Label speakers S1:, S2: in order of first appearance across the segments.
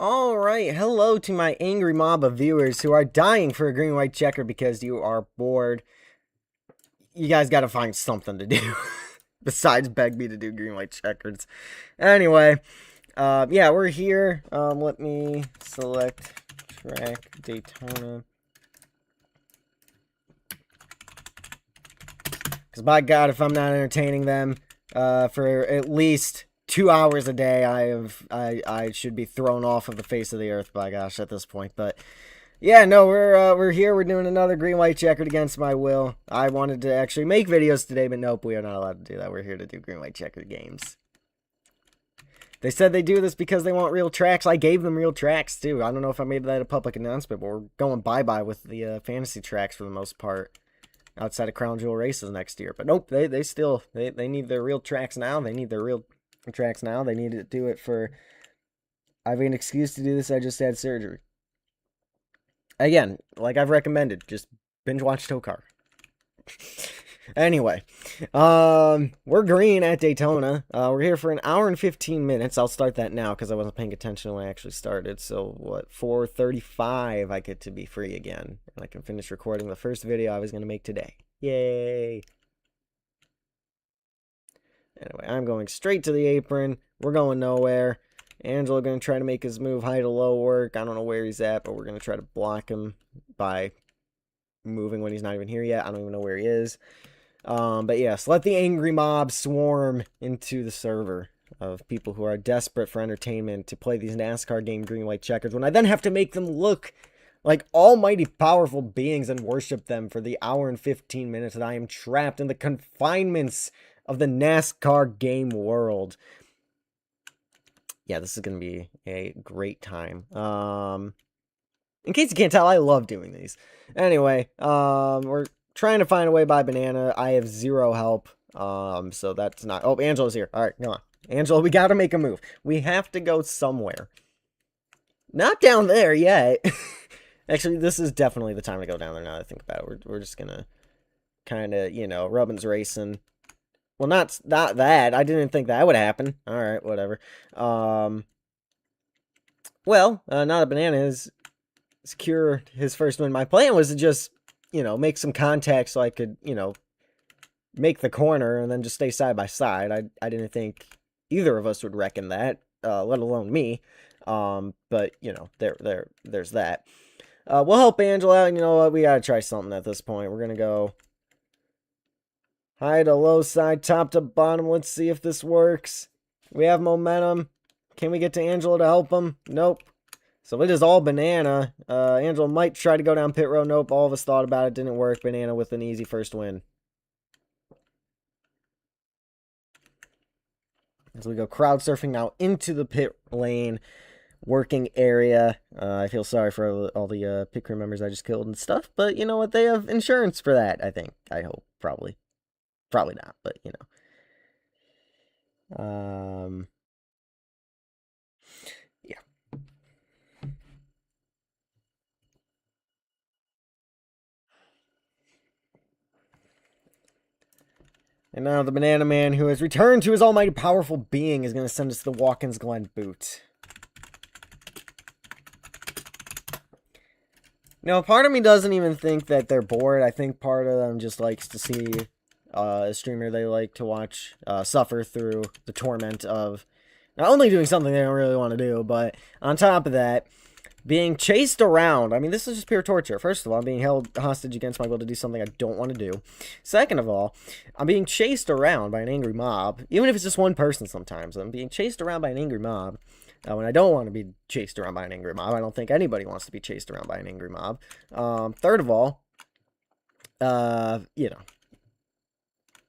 S1: Alright, hello to my angry mob of viewers who are dying for a green-white checker because you are bored. You guys gotta find something to do besides beg me to do green-white checkers. Anyway, yeah, we're here. Let me select track Daytona. Because by God, if I'm not entertaining them for at least 2 hours a day, I should be thrown off of the face of the earth, by gosh, at this point. But yeah, no, we're here. We're doing another green-white checkered against my will. I wanted to actually make videos today, but nope, we are not allowed to do that. We're here to do green-white checkered games. They said they do this because they want real tracks. I gave them real tracks, too. I don't know if I made that a public announcement, but we're going bye-bye with the fantasy tracks for the most part. Outside of Crown Jewel races next year. But nope, they still, they need their real tracks now. They need their real tracks now. They need to do it for, I have an excuse to do this. I just had surgery. Again, like I've recommended, just binge watch Tokar. Anyway, we're green at Daytona. We're here for an hour and 15 minutes. I'll start that now because I wasn't paying attention when I actually started. So, what, 4:35 I get to be free again. And I can finish recording the first video I was going to make today. Yay! Anyway, I'm going straight to the apron. We're going nowhere. Angelo going to try to make his move high to low work. I don't know where he's at, but we're going to try to block him by moving when he's not even here yet. I don't even know where he is. But yes, let the angry mob swarm into the server of people who are desperate for entertainment to play these NASCAR game green-white checkers when I then have to make them look like almighty powerful beings and worship them for the hour and 15 minutes that I am trapped in the confinements of the NASCAR game world. Yeah, this is going to be a great time. In case you can't tell, I love doing these. Anyway, we're trying to find a way by Banana. I have zero help. So that's not... Oh, Angelo's here. All right, come on. Angelo, we got to make a move. We have to go somewhere. Not down there yet. Actually, this is definitely the time to go down there now that I think about it. We're just going to kind of, you know, Rubbin's racing. Well, not that. I didn't think that would happen. All right, whatever. Well, now that Banana has secured his first win, my plan was to just, you know, make some contact so I could, you know, make the corner and then just stay side by side. I didn't think either of us would reckon that, let alone me. But, you know, there's that. We'll help Angela out, and you know what? We gotta try something at this point. We're gonna go high to low side, top to bottom. Let's see if this works. We have momentum. Can we get to Angela to help him? Nope. So it is all Banana. Angela might try to go down pit road. Nope, all of us thought about it. Didn't work. Banana with an easy first win. As we go crowd surfing now into the pit lane working area. I feel sorry for all the pit crew members I just killed and stuff. But you know what? They have insurance for that, I think. I hope. Probably. Probably not, but you know. Yeah. And now the Banana Man, who has returned to his almighty powerful being, is going to send us the Watkins Glen boot. Now, part of me doesn't even think that they're bored. I think part of them just likes to see a streamer they like to watch suffer through the torment of not only doing something they don't really want to do, but on top of that, being chased around. I mean, this is just pure torture. First of all, I'm being held hostage against my will to do something I don't want to do. Second of all, I'm being chased around by an angry mob. Even if it's just one person sometimes. I'm being chased around by an angry mob. When I don't want to be chased around by an angry mob. I don't think anybody wants to be chased around by an angry mob. Third of all, you know.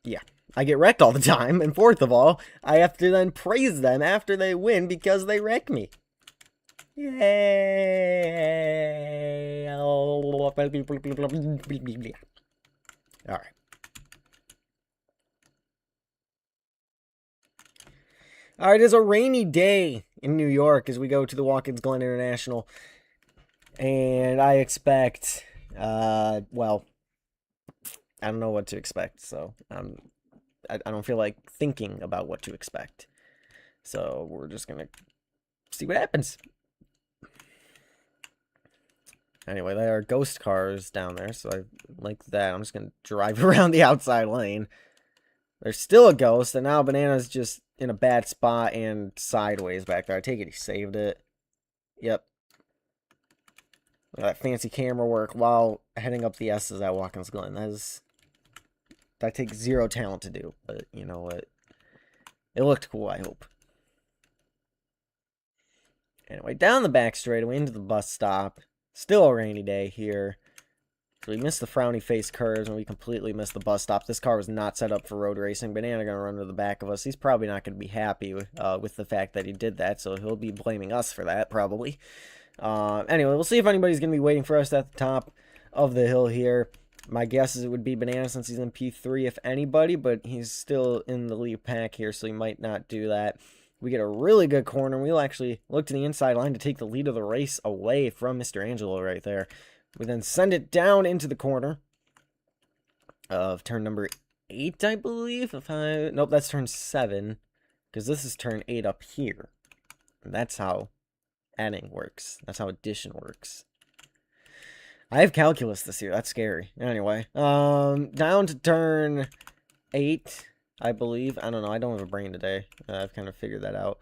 S1: Yeah. I get wrecked all the time. And fourth of all, I have to then praise them after they win because they wreck me. Yay! Alright. Alright, it's a rainy day in New York as we go to the Watkins Glen International. And I expect, well, I don't know what to expect, so I don't feel like thinking about what to expect. So we're just going to see what happens. Anyway, there are ghost cars down there, so I like that. I'm just going to drive around the outside lane. There's still a ghost, and now Banana's just in a bad spot and sideways back there. I take it he saved it. Yep. Look at that fancy camera work while heading up the S's at Watkins Glen. That takes zero talent to do, but you know what? It looked cool, I hope. Anyway, down the back straightaway into the bus stop. Still a rainy day here. So we missed the frowny face curves and we completely missed the bus stop. This car was not set up for road racing. Banana gonna run to the back of us. He's probably not gonna be happy with the fact that he did that, so he'll be blaming us for that probably. Anyway, we'll see if anybody's gonna be waiting for us at the top of the hill here. My guess is it would be Banana since he's in P3 if anybody, but he's still in the lead pack here, so he might not do that. We get a really good corner. We'll actually look to the inside line to take the lead of the race away from Mr. Angelo right there. We then send it down into the corner of turn number 8, I believe. Nope, that's turn 7, because this is turn 8 up here. And that's how adding works. That's how addition works. I have calculus this year. That's scary. Anyway, down to turn 8. I believe. I don't know. I don't have a brain today. I've kind of figured that out.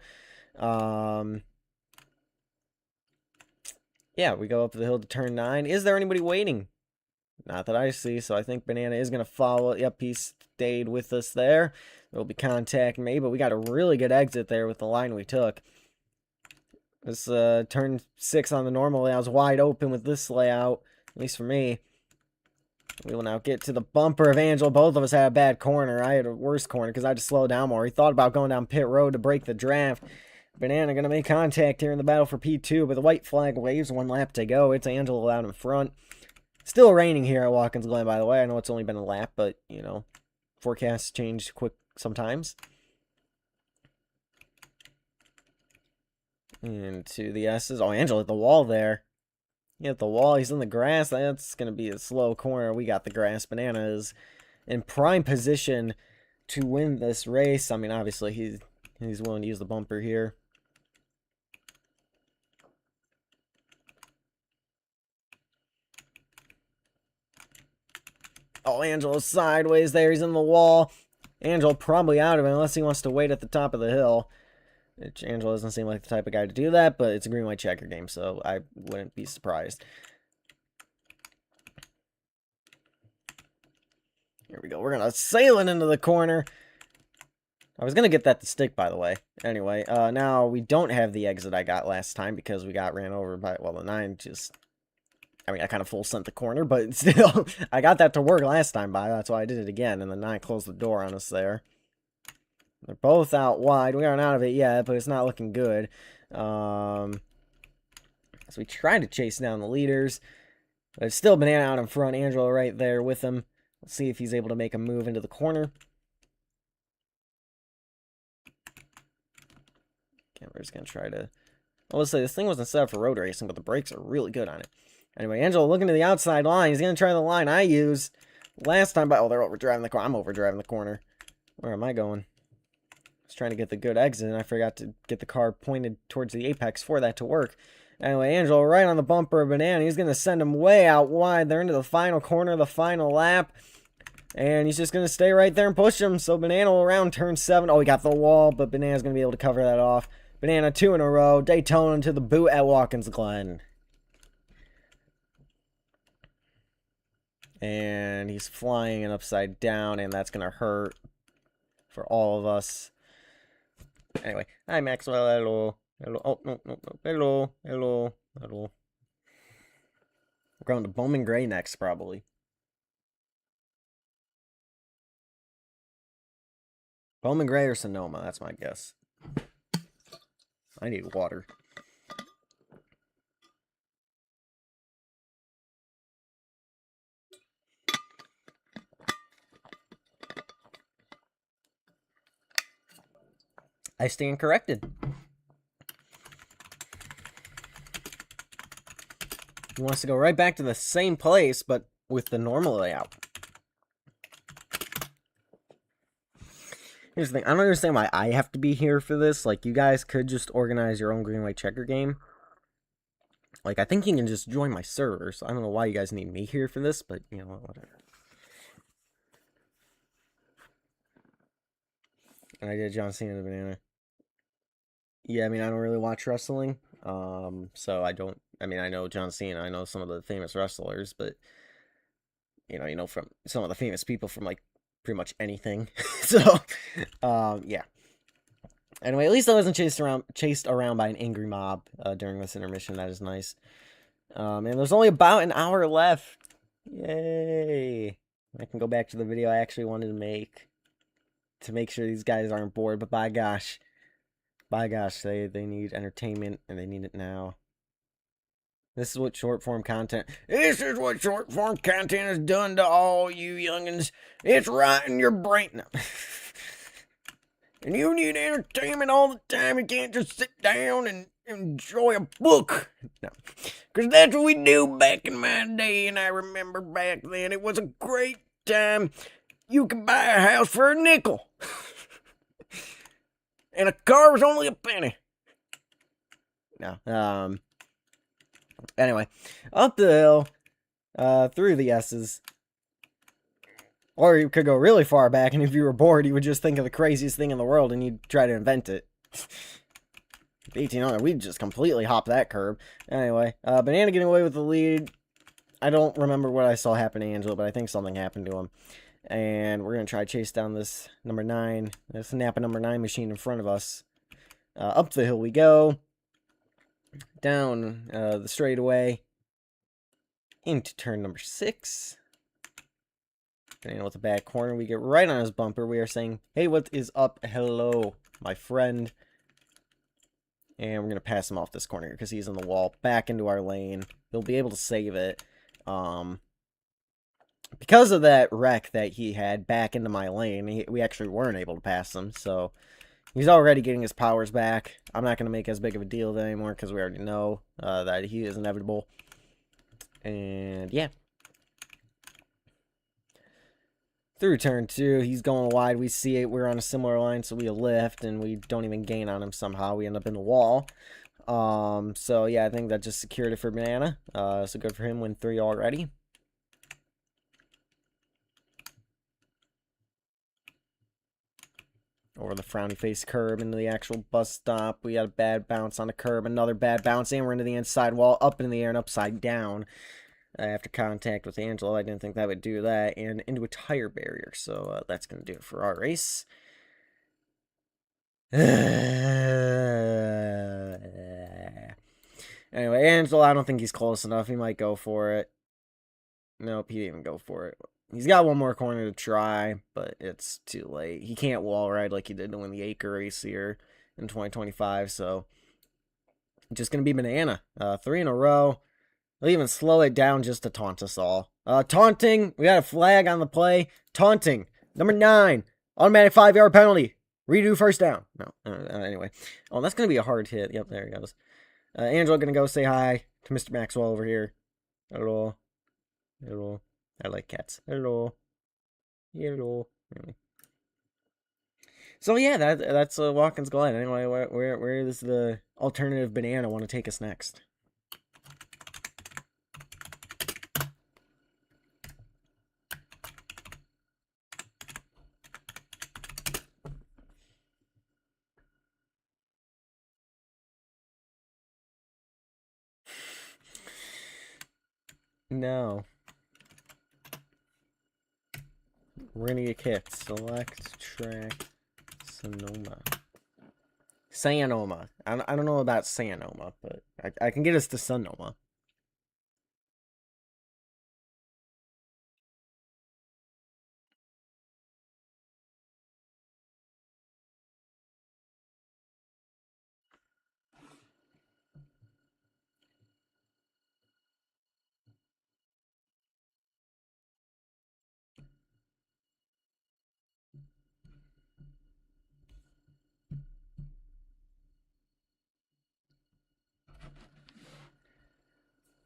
S1: Yeah, we go up the hill to turn 9. Is there anybody waiting? Not that I see, so I think Banana is going to follow. Yep, he stayed with us there. There will be contact made, but we got a really good exit there with the line we took. This turn 6 on the normal layout is wide open with this layout, at least for me. We will now get to the bumper of Angel. Both of us had a bad corner. I had a worse corner because I had to slow down more. He thought about going down pit road to break the draft. Banana going to make contact here in the battle for P2, but the white flag waves. 1 lap to go. It's Angelo out in front. Still raining here at Watkins Glen, by the way. I know it's only been a lap, but, you know, forecasts change quick sometimes. Into the S's. Oh, Angelo hit the wall there. He hit the wall. He's in the grass. That's going to be a slow corner. We got the grass. Banana is in prime position to win this race. I mean, obviously, he's willing to use the bumper here. Oh, Angelo's sideways there. He's in the wall. Angelo probably out of it unless he wants to wait at the top of the hill. Which Angelo doesn't seem like the type of guy to do that, but it's a green-white checker game, so I wouldn't be surprised. Here we go. We're going to sail it into the corner. I was going to get that to stick, by the way. Anyway, now we don't have the exit I got last time because we got ran over by, well, the 9 just... I mean, I kind of full sent the corner, but still, I got that to work last time by. That's why I did it again, and the 9 closed the door on us there. They're both out wide. We aren't out of it yet, but it's not looking good. So we try to chase down the leaders, but it's still Banana out in front. Angelo right there with him. Let's see if he's able to make a move into the corner. Okay, we're just going to try to... I will say, this thing wasn't set up for road racing, but the brakes are really good on it. Anyway, Angelo looking to the outside line. He's going to try the line I used last time. Oh, they're overdriving the corner. I'm overdriving the corner. Where am I going? I was trying to get the good exit, and I forgot to get the car pointed towards the apex for that to work. Anyway, Angelo right on the bumper of Banana. He's going to send him way out wide. They're into the final corner, the final lap. And he's just going to stay right there and push him. So Banana will around turn 7. Oh, he got the wall, but Banana's going to be able to cover that off. Banana 2 in a row. Daytona to the boot at Watkins Glen. And he's flying and upside down, and that's going to hurt for all of us. Anyway, hi Maxwell, hello. Hello, oh, no, hello, hello, hello. We're going to Bowman Gray next, probably. Bowman Gray or Sonoma, that's my guess. I need water. I stand corrected. He wants to go right back to the same place, but with the normal layout. Here's the thing. I don't understand why I have to be here for this. Like, you guys could just organize your own green-white checker game. Like, I think you can just join my server, so I don't know why you guys need me here for this, but, you know, whatever. And I did John Cena the banana. Yeah, I mean, I don't really watch wrestling, so I mean, I know John Cena, I know some of the famous wrestlers, but, you know from some of the famous people from, like, pretty much anything. So, yeah. Anyway, at least I wasn't chased around by an angry mob during this intermission. That is nice. And there's only about an hour left. Yay! I can go back to the video I actually wanted to make sure these guys aren't bored. But by gosh, they need entertainment and they need it now. This is what short form content. This is what short form content has done to all you youngins. It's right in your brain. No. And you need entertainment all the time. You can't just sit down and enjoy a book. No. Because that's what we do back in my day, and I remember back then. It was a great time. You could buy a house for a nickel. And a car was only a penny. No. Anyway, up the hill, through the S's. Or you could go really far back, and if you were bored, you would just think of the craziest thing in the world, and you'd try to invent it. 1800, we'd just completely hop that curb. Anyway, Banana getting away with the lead. I don't remember what I saw happen to Angela, but I think something happened to him. And we're going to try to chase down this number 9, this Napa number 9 machine in front of us. Up the hill we go. Down the straightaway. Into turn number 6. And with the back corner, we get right on his bumper. We are saying, hey, what is up? Hello, my friend. And we're going to pass him off this corner because he's in the wall. Back into our lane. He'll be able to save it. Because of that wreck that he had back into my lane, we actually weren't able to pass him. So he's already getting his powers back. I'm not going to make as big of a deal of it anymore because we already know that he is inevitable. And yeah. Through turn 2, he's going wide. We see it. We're on a similar line, so we lift, and we don't even gain on him somehow. We end up in the wall. So, yeah, I think that just secured it for Banana. So good for him. Win 3 already. Over the frowny face curb into the actual bus stop. We got a bad bounce on the curb. Another bad bounce, and we're into the inside wall. Up in the air and upside down. After contact with Angelo, I didn't think that would do that, and into a tire barrier, so that's going to do it for our race. Anyway, Angelo, I don't think he's close enough. He might go for it. Nope, he didn't even go for it. He's got one more corner to try, but it's too late. He can't wall ride like he did to win the Acre race here in 2025, so just going to be Banana. 3 in a row. They'll even slow it down just to taunt us all. Taunting. We got a flag on the play. Taunting. Number 9. Automatic 5-yard penalty. Redo first down. No. Anyway. Oh, that's going to be a hard hit. Yep, there he goes. Angelo going to go say hi to Mr. Maxwell over here. Hello. Hello. I like cats. Hello. Hello. Anyway. So yeah, that's Watkins Glen. Anyway, where does the alternative Banana want to take us next? No. We're gonna get kicked. Select track Sonoma. Sanoma. I don't know about Sanoma, but I can get us to Sonoma.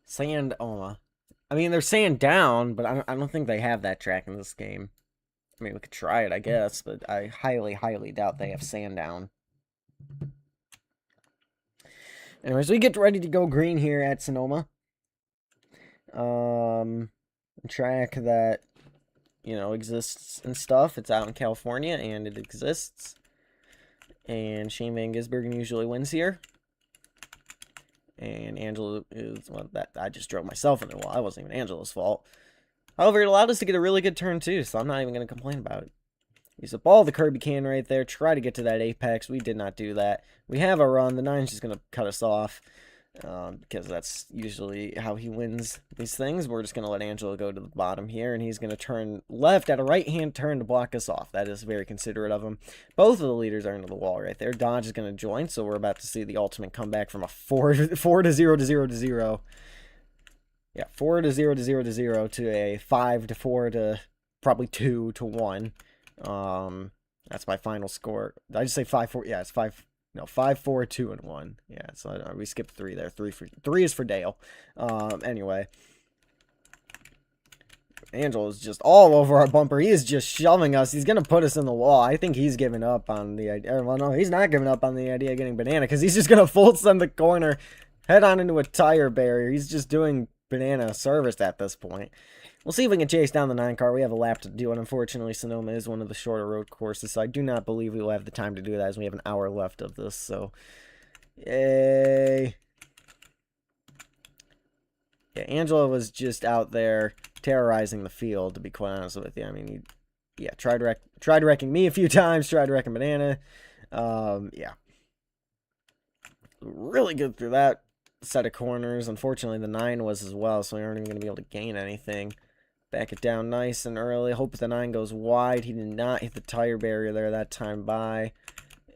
S1: Sandoma. I mean, they're sand down, but I don't think they have that track in this game. I mean, we could try it, I guess, but I highly, highly doubt they have sand down. Anyways, we get ready to go green here at Sonoma. Track that, exists and stuff. It's out in California, and it exists. And Shane Van Gisbergen usually wins here. And Angela is, well, that I just drove myself into the wall. That wasn't even Angela's fault. However, it allowed us to get a really good turn, too, so I'm not even going to complain about it. Use up all the Kirby can right there. Try to get to that apex. We did not do that. We have a run. The 9's just going to cut us off. Because that's usually how he wins these things. We're just going to let Angelo go to the bottom here, and he's going to turn left at a right-hand turn to block us off. That is very considerate of him. Both of the leaders are into the wall right there. Dodge is going to join, so we're about to see the ultimate comeback from a 4 to 0 to 0 to 0. Yeah, 4 to 0 to 0 to 0 to a 5 to 4 to probably 2 to 1. That's my final score. Did I just say 5-4? Yeah, it's 5. No, 5, 4, 2, and 1. Yeah, so we skipped 3 there. 3 is for Dale. Anyway. Angel is just all over our bumper. He is just shoving us. He's going to put us in the wall. I think he's giving up on the idea. Well, no, he's not giving up on the idea of getting banana, because he's just going to full send the corner, head on into a tire barrier. He's just doing banana service at this point. We'll see if we can chase down the 9 car. We have a lap to do it. Unfortunately, Sonoma is one of the shorter road courses, so I do not believe we will have the time to do that, as we have an hour left of this. So, yay. Yeah, Angela was just out there terrorizing the field, to be quite honest with you. I mean, he tried wrecking me a few times, tried wrecking Banana. Yeah. Really good through that set of corners. Unfortunately, the 9 was as well, so we aren't even going to be able to gain anything. Back it down nice and early. Hope the 9 goes wide. He did not hit the tire barrier there that time by.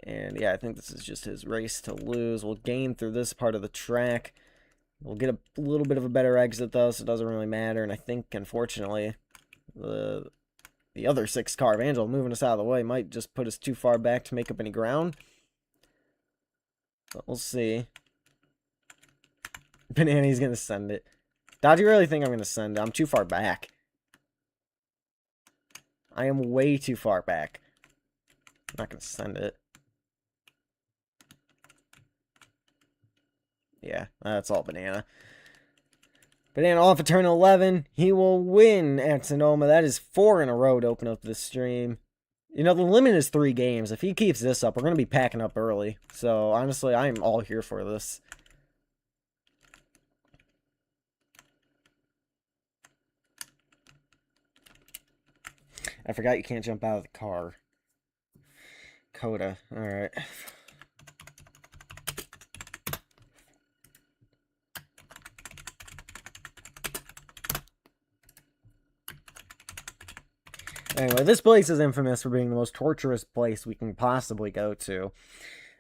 S1: And yeah, I think this is just his race to lose. We'll gain through this part of the track. We'll get a little bit of a better exit though, so it doesn't really matter. And I think, unfortunately, the other 6 car of Angel moving us out of the way might just put us too far back to make up any ground. But we'll see. Banana's going to send it. Dad, do you really think I'm going to send it? I'm too far back. I am way too far back. I'm not going to send it. Yeah, that's all Banana. Banana off of turn 11. He will win at Sonoma. That is 4 in a row to open up this stream. You know, the limit is 3 games. If he keeps this up, we're going to be packing up early. So, honestly, I am all here for this. I forgot you can't jump out of the car. Coda. Alright. Anyway, this place is infamous for being the most torturous place we can possibly go to.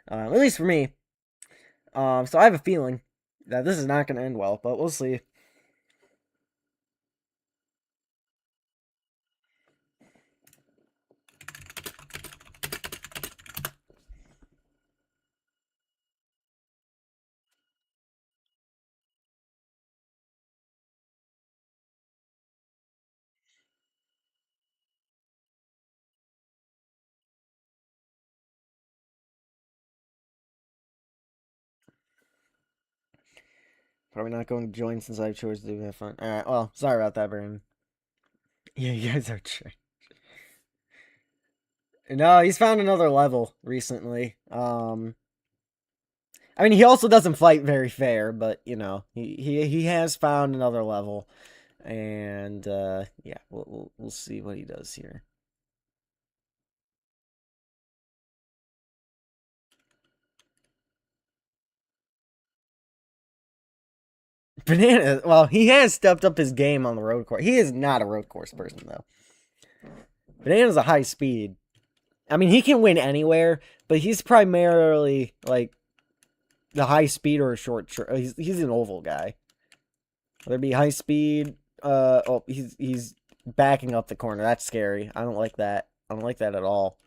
S1: At least for me. So I have a feeling that this is not going to end well, but we'll see. Probably not going to join since I chose to have fun. Alright, well, sorry about that, Brandon. Yeah, you guys are trash. No, he's found another level recently. I mean, he also doesn't fight very fair, but, you know, he has found another level. And, yeah, we'll see what he does here. Banana, well, he has stepped up his game on the road course. He is not a road course person, though. Banana's a high speed. I mean, he can win anywhere, but he's primarily, like, the high speed or a short... He's an oval guy. Whether it be high speed... oh, he's backing up the corner. That's scary. I don't like that. I don't like that at all.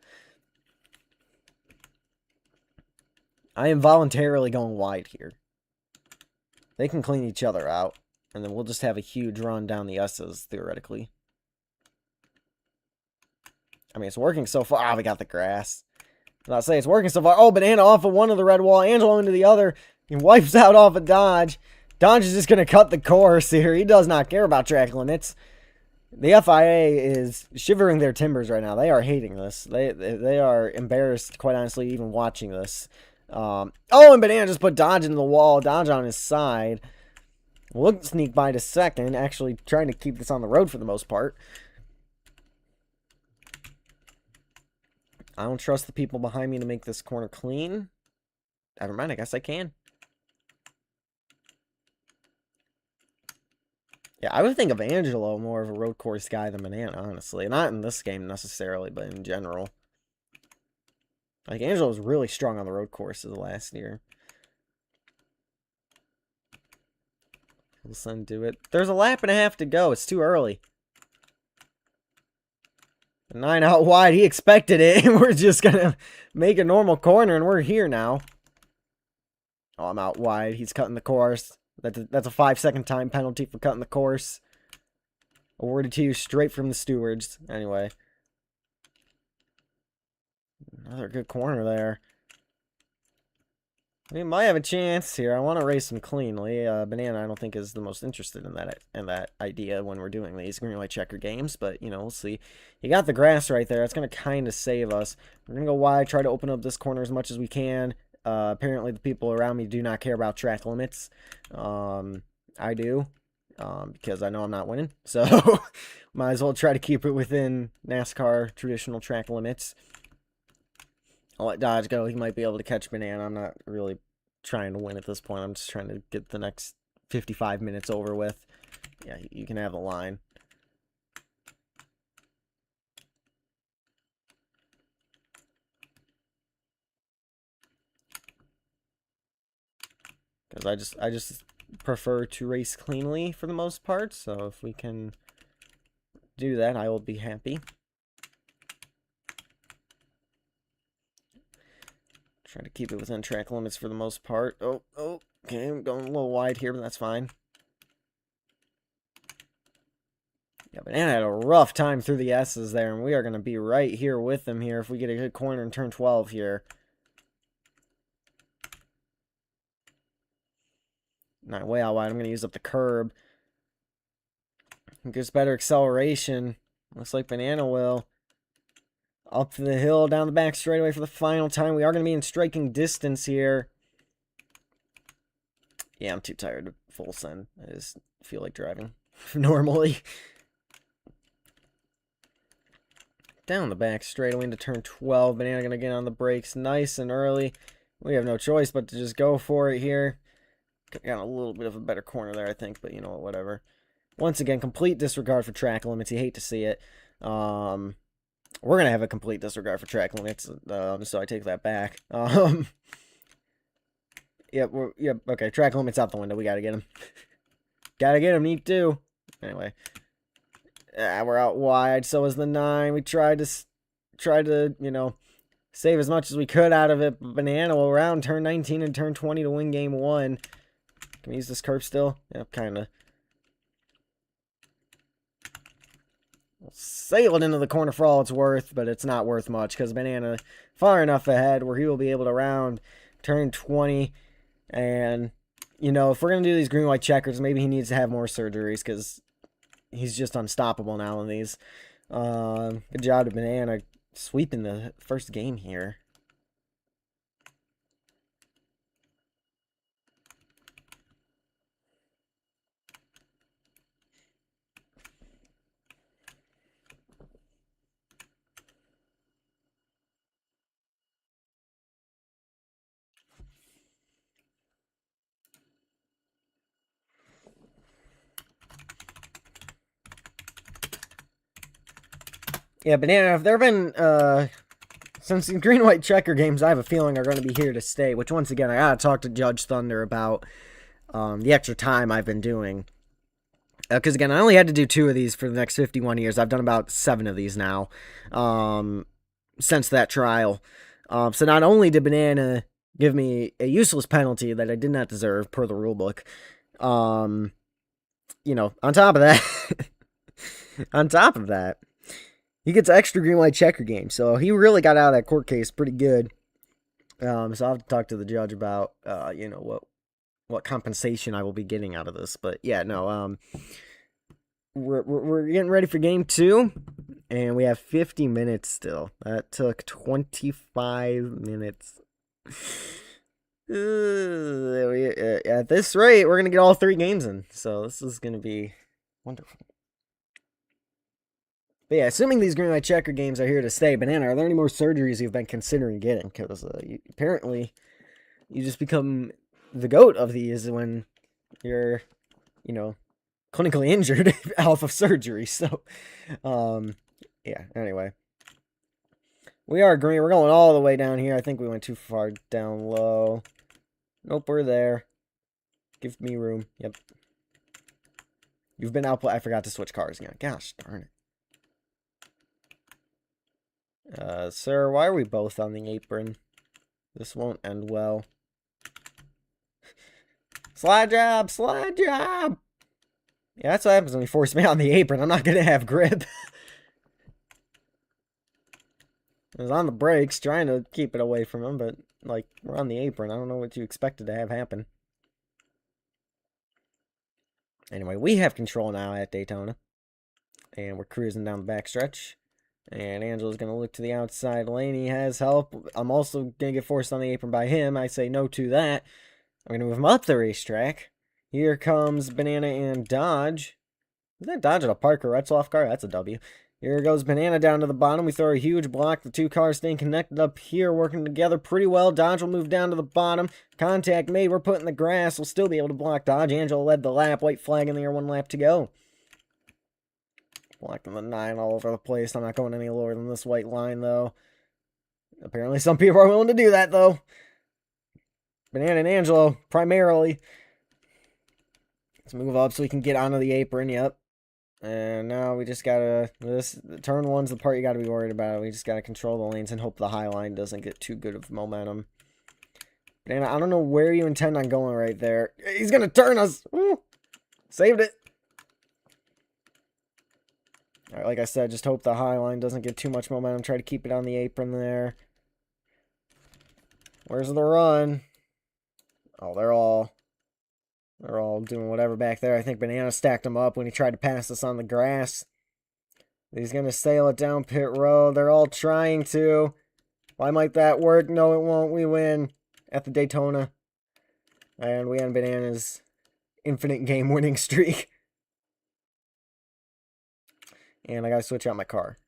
S1: I am voluntarily going wide here. They can clean each other out. And then we'll just have a huge run down the S's, theoretically. I mean, it's working so far. Ah, we got the grass. I'll say it's working so far. Oh, Banana off of one of the red wall. Angelo into the other. He wipes out off a Dodge. Dodge is just going to cut the course here. He does not care about track limits. The FIA is shivering their timbers right now. They are hating this. They are embarrassed, quite honestly, even watching this. And Banana just put Dodge into the wall. Dodge on his side. Looked to sneak by to second. Actually trying to keep this on the road for the most part. I don't trust the people behind me to make this corner clean. Never mind, I guess I can. Yeah, I would think of Angelo more of a road course guy than Banana, honestly. Not in this game necessarily, but in general. Like, Angelo was really strong on the road courses last year. Let's undo it. There's a lap and a half to go. It's too early. 9 out wide. He expected it. And we're just going to make a normal corner, and we're here now. Oh, I'm out wide. He's cutting the course. That's a 5-second time penalty for cutting the course. Awarded to you straight from the stewards. Anyway. Another good corner there. We might have a chance here. I want to race him cleanly. Banana, I don't think, is the most interested in that idea when we're doing these green white checker games, but you know, we'll see. He got the grass right there. That's gonna kind of save us. We're gonna go wide, try to open up this corner as much as we can. Apparently, the people around me do not care about track limits. I do, because I know I'm not winning. So might as well try to keep it within NASCAR traditional track limits. I'll let Dodge go. He might be able to catch Banana. I'm not really trying to win at this point. I'm just trying to get the next 55 minutes over with. Yeah, you can have the line. Because I just prefer to race cleanly for the most part. So if we can do that, I will be happy. Try to keep it within track limits for the most part. Oh, okay, I'm going a little wide here, but that's fine. Yeah, Banana had a rough time through the S's there, and we are going to be right here with them here if we get a good corner in turn 12 here. Not way out wide. I'm going to use up the curb. Gives better acceleration. Looks like Banana will. Up the hill, down the back straightaway for the final time. We are going to be in striking distance here. Yeah, I'm too tired to full send. I just feel like driving normally. Down the back straightaway into turn 12. Banana going to get on the brakes nice and early. We have no choice but to just go for it here. Got a little bit of a better corner there, I think, but you know what, whatever. Once again, complete disregard for track limits. You hate to see it. We're going to have a complete disregard for track limits, so I take that back. Yep, okay, track limits out the window. We got to get him. Got to get him, need to. Anyway. We're out wide, so is the 9. We tried to, you know, save as much as we could out of it. Banana will round turn 19 and turn 20 to win game 1. Can we use this curve still? Yep, kind of. We'll sail it into the corner for all it's worth, but it's not worth much because Banana far enough ahead where he will be able to round turn 20. And, you know, if we're going to do these green-white checkers, maybe he needs to have more surgeries because he's just unstoppable now in these. Good job to Banana sweeping the first game here. Yeah, Banana, if there have been, since the green-white checker games, I have a feeling are going to be here to stay, which, once again, I gotta talk to Judge Thunder about the extra time I've been doing. Because, again, I only had to do 2 of these for the next 51 years. I've done about 7 of these now since that trial. So not only did Banana give me a useless penalty that I did not deserve per the rulebook, you know, on top of that, he gets extra green-white checker game. So he really got out of that court case pretty good. So I'll have to talk to the judge about, you know, what compensation I will be getting out of this. But yeah, no, we're getting ready for game 2, and we have 50 minutes still. That took 25 minutes. At this rate, we're gonna get all 3 games in, so this is gonna be wonderful. But yeah, assuming these green light checker games are here to stay, Banana, are there any more surgeries you've been considering getting? Because apparently you just become the goat of these when you're, clinically injured off of surgery. So, yeah, anyway. We are green. We're going all the way down here. I think we went too far down low. Nope, we're there. Give me room. Yep. You've been output. I forgot to switch cars again. Gosh darn it. Sir, why are we both on the apron? This won't end well. Slide job! Slide job! Yeah, that's what happens when you force me on the apron. I'm not going to have grip. I was on the brakes, trying to keep it away from him, but, like, we're on the apron. I don't know what you expected to have happen. Anyway, we have control now at Daytona. And we're cruising down the backstretch. And Angela's going to look to the outside lane. He has help. I'm also going to get forced on the apron by him. I say no to that. I'm going to move him up the racetrack. Here comes Banana and Dodge. Is that Dodge at a Parker Retzloff car? That's a W. Here goes Banana down to the bottom. We throw a huge block. The 2 cars staying connected up here, working together pretty well. Dodge will move down to the bottom. Contact made. We're putting the grass. We'll still be able to block Dodge. Angela led the lap. White flag in the air. 1 lap to go. Blocking the 9 all over the place. I'm not going any lower than this white line, though. Apparently some people are willing to do that, though. Banana and Angelo, primarily. Let's move up so we can get onto the apron. Yep. And now we just gotta... turn 1's the part you gotta be worried about. We just gotta control the lanes and hope the high line doesn't get too good of momentum. Banana, I don't know where you intend on going right there. He's gonna turn us! Woo! Saved it! Alright, like I said, just hope the high line doesn't get too much momentum. Try to keep it on the apron there. Where's the run? Oh, they're all doing whatever back there. I think Banana stacked them up when he tried to pass us on the grass. He's going to sail it down pit road. They're all trying to. Why might that work? No, it won't. We win at the Daytona. And we end Banana's infinite game winning streak. And I gotta switch out my car.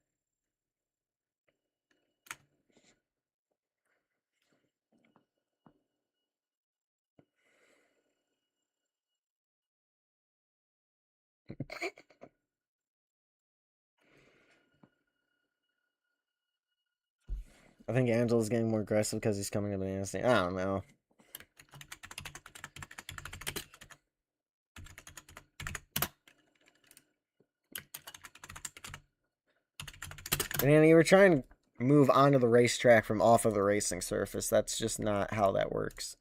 S1: I think Angela's getting more aggressive because he's coming to Banana Stand. I don't know. Banana, you were trying to move onto the racetrack from off of the racing surface. That's just not how that works.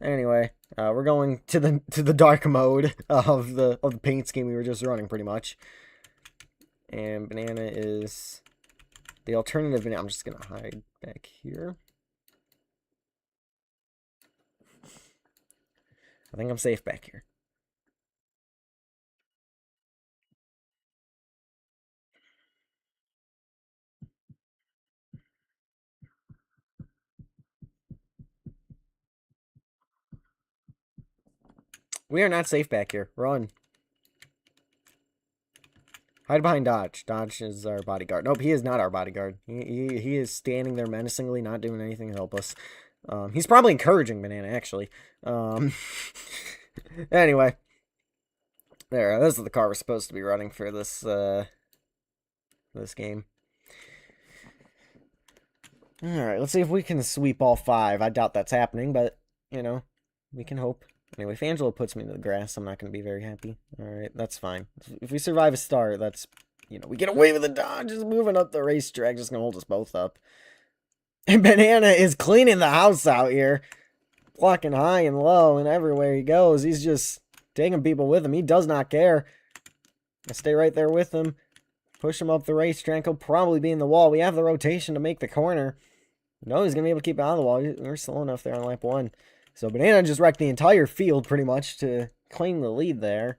S1: Anyway, we're going to the dark mode of the paint scheme we were just running, pretty much. And Banana is the alternative. I'm just gonna hide back here. I think I'm safe back here. We are not safe back here. Run. Hide behind Dodge. Dodge is our bodyguard. Nope, he is not our bodyguard. He is standing there menacingly, not doing anything to help us. He's probably encouraging Banana, actually. Anyway. There, this is the car we're supposed to be running for this, this game. Alright, let's see if we can sweep all 5. I doubt that's happening, but, you know, we can hope. Anyway, if Angela puts me in the grass, I'm not going to be very happy. Alright, that's fine. If we survive a start, that's, you know, we get away with the Dodge. Just moving up the racetrack, just going to hold us both up. And Banana is cleaning the house out here. Blocking high and low, and everywhere he goes, he's just taking people with him. He does not care. I stay right there with him. Push him up the racetrack. He'll probably be in the wall. We have the rotation to make the corner. No, he's going to be able to keep it out of the wall. We're slow enough there on lap 1. So Banana just wrecked the entire field pretty much to claim the lead there.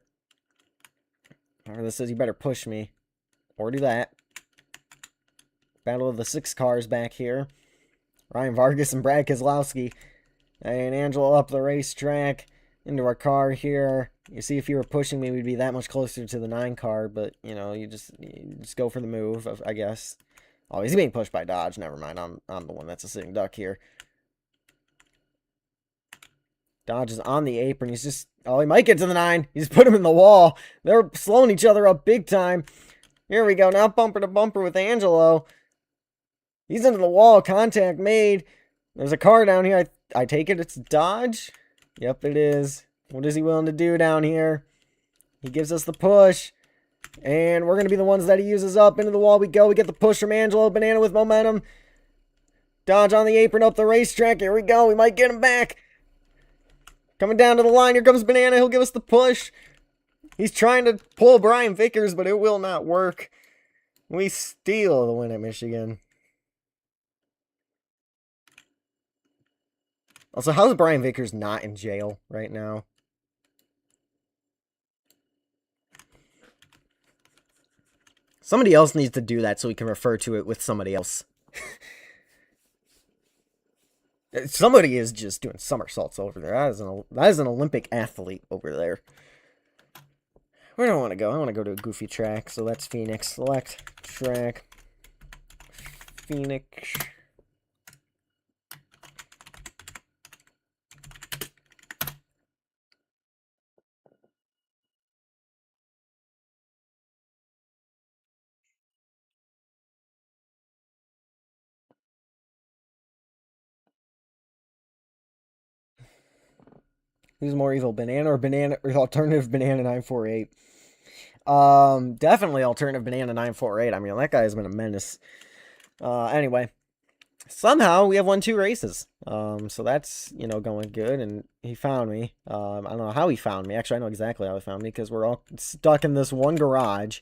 S1: However, this says you better push me. Or do that. Battle of the 6 cars back here. Ryan Vargas and Brad Keselowski. And Angelo up the racetrack. Into our car here. You see, if you were pushing me, we'd be that much closer to the 9 car. But, you know, you just go for the move, I guess. Oh, he's being pushed by Dodge. Never mind. I'm the one that's a sitting duck here. Dodge is on the apron. He's just... Oh, he might get to the 9. He's put him in the wall. They're slowing each other up big time. Here we go. Now bumper to bumper with Angelo. He's into the wall. Contact made. There's a car down here. I take it it's Dodge? Yep, it is. What is he willing to do down here? He gives us the push. And we're going to be the ones that he uses up. Into the wall we go. We get the push from Angelo. Banana with momentum. Dodge on the apron up the racetrack. Here we go. We might get him back. Coming down to the line. Here comes Banana. He'll give us the push. He's trying to pull Brian Vickers, but it will not work. We steal the win at Michigan. Also, how's Brian Vickers not in jail right now? Somebody else needs to do that so we can refer to it with somebody else. Somebody is just doing somersaults over there. That is an Olympic athlete over there. Where do I want to go? I want to go to a goofy track. So that's Phoenix. Select track. Phoenix. Who's more evil, Banana or Alternative Banana 948? Definitely Alternative Banana 948. I mean, that guy has been a menace. Anyway, somehow we have won 2 races. So that's, you know, going good. And he found me. I don't know how he found me. Actually, I know exactly how he found me because we're all stuck in this one garage.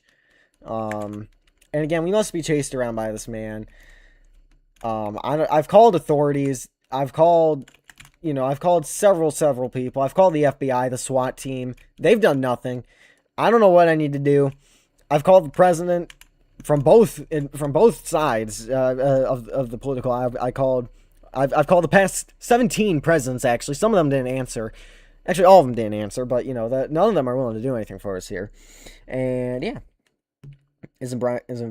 S1: And again, we must be chased around by this man. I've called authorities. I've called several people. I've called the FBI, the SWAT team. They've done nothing. I don't know what I need to do. I've called the president from both sides of the political. I've called the past 17 presidents actually. Some of them didn't answer. Actually, all of them didn't answer. But you know none of them are willing to do anything for us here. And yeah, isn't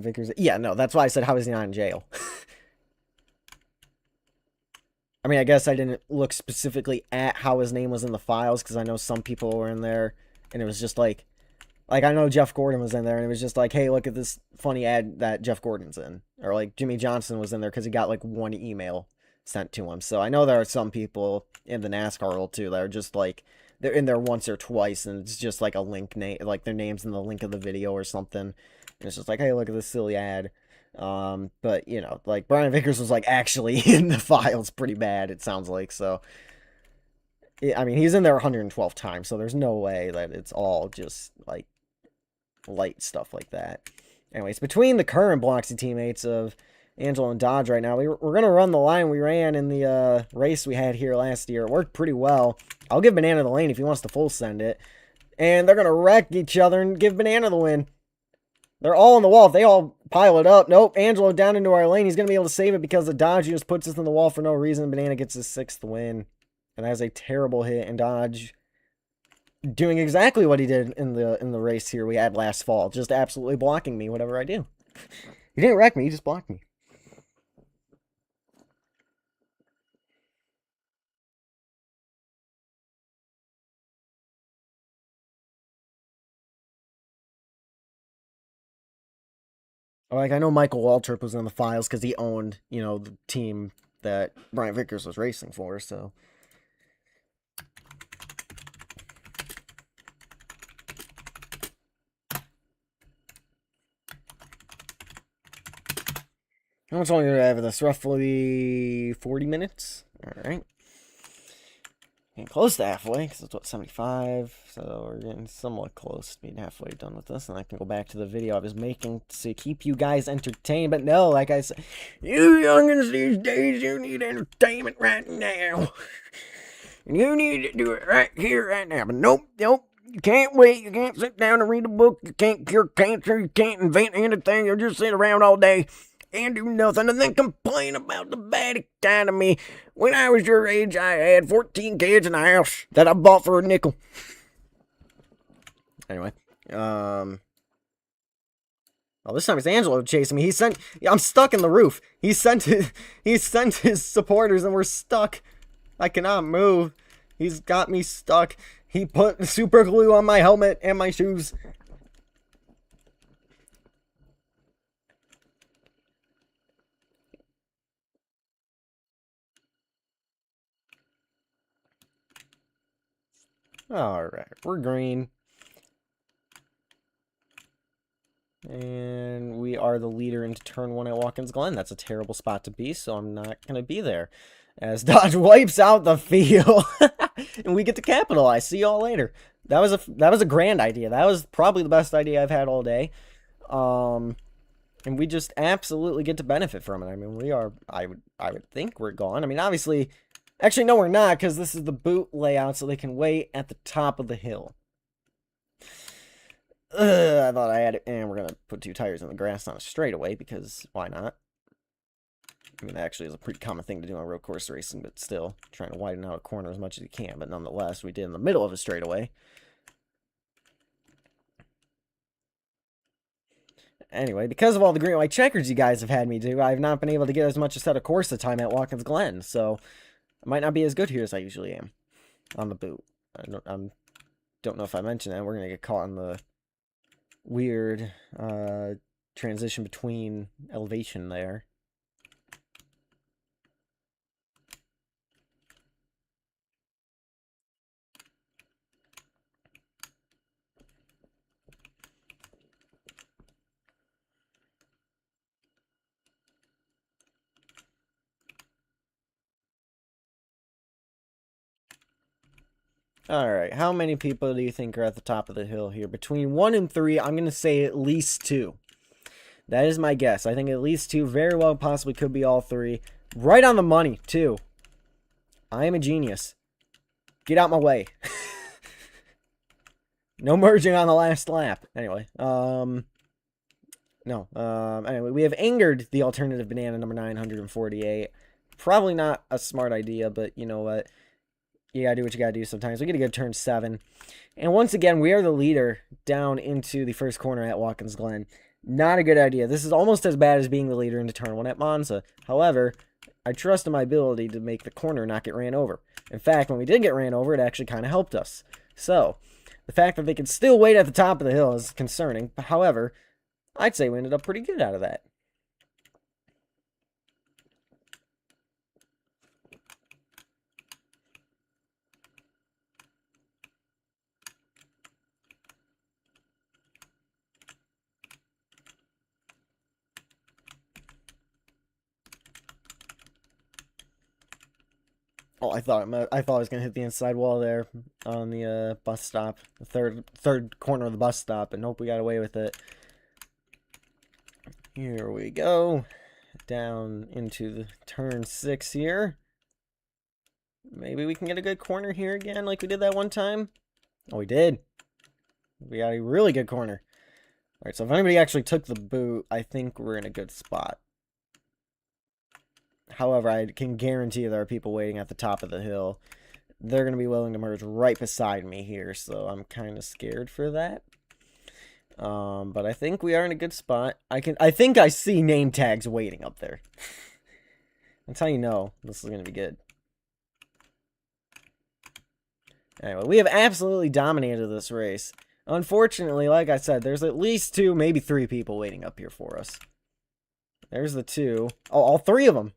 S1: Vickers? Yeah, no. That's why I said how is he not in jail? I mean, I guess I didn't look specifically at how his name was in the files, because I know some people were in there, and it was just like, I know Jeff Gordon was in there, and it was just like, hey, look at this funny ad that Jeff Gordon's in. Or, like, Jimmy Johnson was in there because he got, like, 1 email sent to him. So I know there are some people in the NASCAR world, too, that are just, like, they're in there once or twice, and it's just, like, a link name, like, their name's in the link of the video or something. And it's just like, hey, look at this silly ad. But, you know, like, Brian Vickers was, like, actually in the files pretty bad, it sounds like, so. I mean, he's in there 112 times, so there's no way that it's all just, like, light stuff like that. Anyways, between the current Bloxy teammates of Angelo and Dodge right now, we're going to run the line we ran in the race we had here last year. It worked pretty well. I'll give Banana the lane if he wants to full send it. And they're going to wreck each other and give Banana the win. They're all on the wall. If they all pile it up. Nope, Angelo down into our lane. He's going to be able to save it because the Dodge just puts us in the wall for no reason. Banana gets his 6th win. And that is a terrible hit. And Dodge doing exactly what he did in the race here we had last fall. Just absolutely blocking me whatever I do. He didn't wreck me. He just blocked me. Like, I know Michael Waltrip was in the files because he owned, you know, the team that Brian Vickers was racing for, so. How much longer do I have this? Roughly 40 minutes? Alright. Getting close to halfway, because it's what, 75? So we're getting somewhat close to being halfway done with this, and I can go back to the video I was making to keep you guys entertained. But no, like I said, you youngins these days, you need entertainment right now. And you need to do it right here, right now. But nope. You can't wait. You can't sit down and read a book. You can't cure cancer. You can't invent anything. You'll just sit around all day and do nothing and then complain about the bad economy. When I was your age, I had 14 kids in a house that I bought for a nickel. Anyway, oh, this time it's Angelo chasing me. I'm stuck in the roof. He sent his supporters and we're stuck. I cannot move. He's got me stuck. He put super glue on my helmet and my shoes. Alright, we're green. And we are the leader into turn 1 at Watkins Glen. That's a terrible spot to be, so I'm not going to be there. As Dodge wipes out the field. And we get to capitalize. See y'all later. That was a grand idea. That was probably the best idea I've had all day. And we just absolutely get to benefit from it. I mean, we are, I would think we're gone. I mean, obviously, actually, no, we're not, because this is the boot layout, so they can wait at the top of the hill. I thought I had it, and we're going to put 2 tires in the grass on a straightaway, because why not? I mean, that actually is a pretty common thing to do on road course racing, but still, trying to widen out a corner as much as you can, but nonetheless, we did in the middle of a straightaway. Anyway, because of all the green and white checkers you guys have had me do, I've not been able to get as much a set of course time at Watkins Glen, so I might not be as good here as I usually am on the boot. I don't know if I mentioned that. We're going to get caught in the weird transition between elevation there. Alright, how many people do you think are at the top of the hill here? Between 1 and 3, I'm going to say at least 2. That is my guess. I think at least 2, very well possibly could be all 3. Right on the money, too. I am a genius. Get out my way. No merging on the last lap. Anyway, anyway, we have angered the alternative banana number 948. Probably not a smart idea, but you know what? You gotta do what you gotta do sometimes. We get a good turn 7. And once again, we are the leader down into the first corner at Watkins Glen. Not a good idea. This is almost as bad as being the leader into turn 1 at Monza. However, I trust in my ability to make the corner not get ran over. In fact, when we did get ran over, it actually kind of helped us. So, the fact that they could still wait at the top of the hill is concerning. However, I'd say we ended up pretty good out of that. Oh, I thought I was gonna hit the inside wall there on the bus stop, the third corner of the bus stop, but nope, we got away with it. Here we go, down into the turn 6 here. Maybe we can get a good corner here again, like we did that one time. Oh, we did. We got a really good corner. All right, so if anybody actually took the boot, I think we're in a good spot. However, I can guarantee there are people waiting at the top of the hill. They're going to be willing to merge right beside me here, so I'm kind of scared for that. But I think we are in a good spot. I think I see name tags waiting up there. That's how you know this is going to be good. Anyway, we have absolutely dominated this race. Unfortunately, like I said, there's at least 2, maybe 3 people waiting up here for us. There's the 2. Oh, all 3 of them.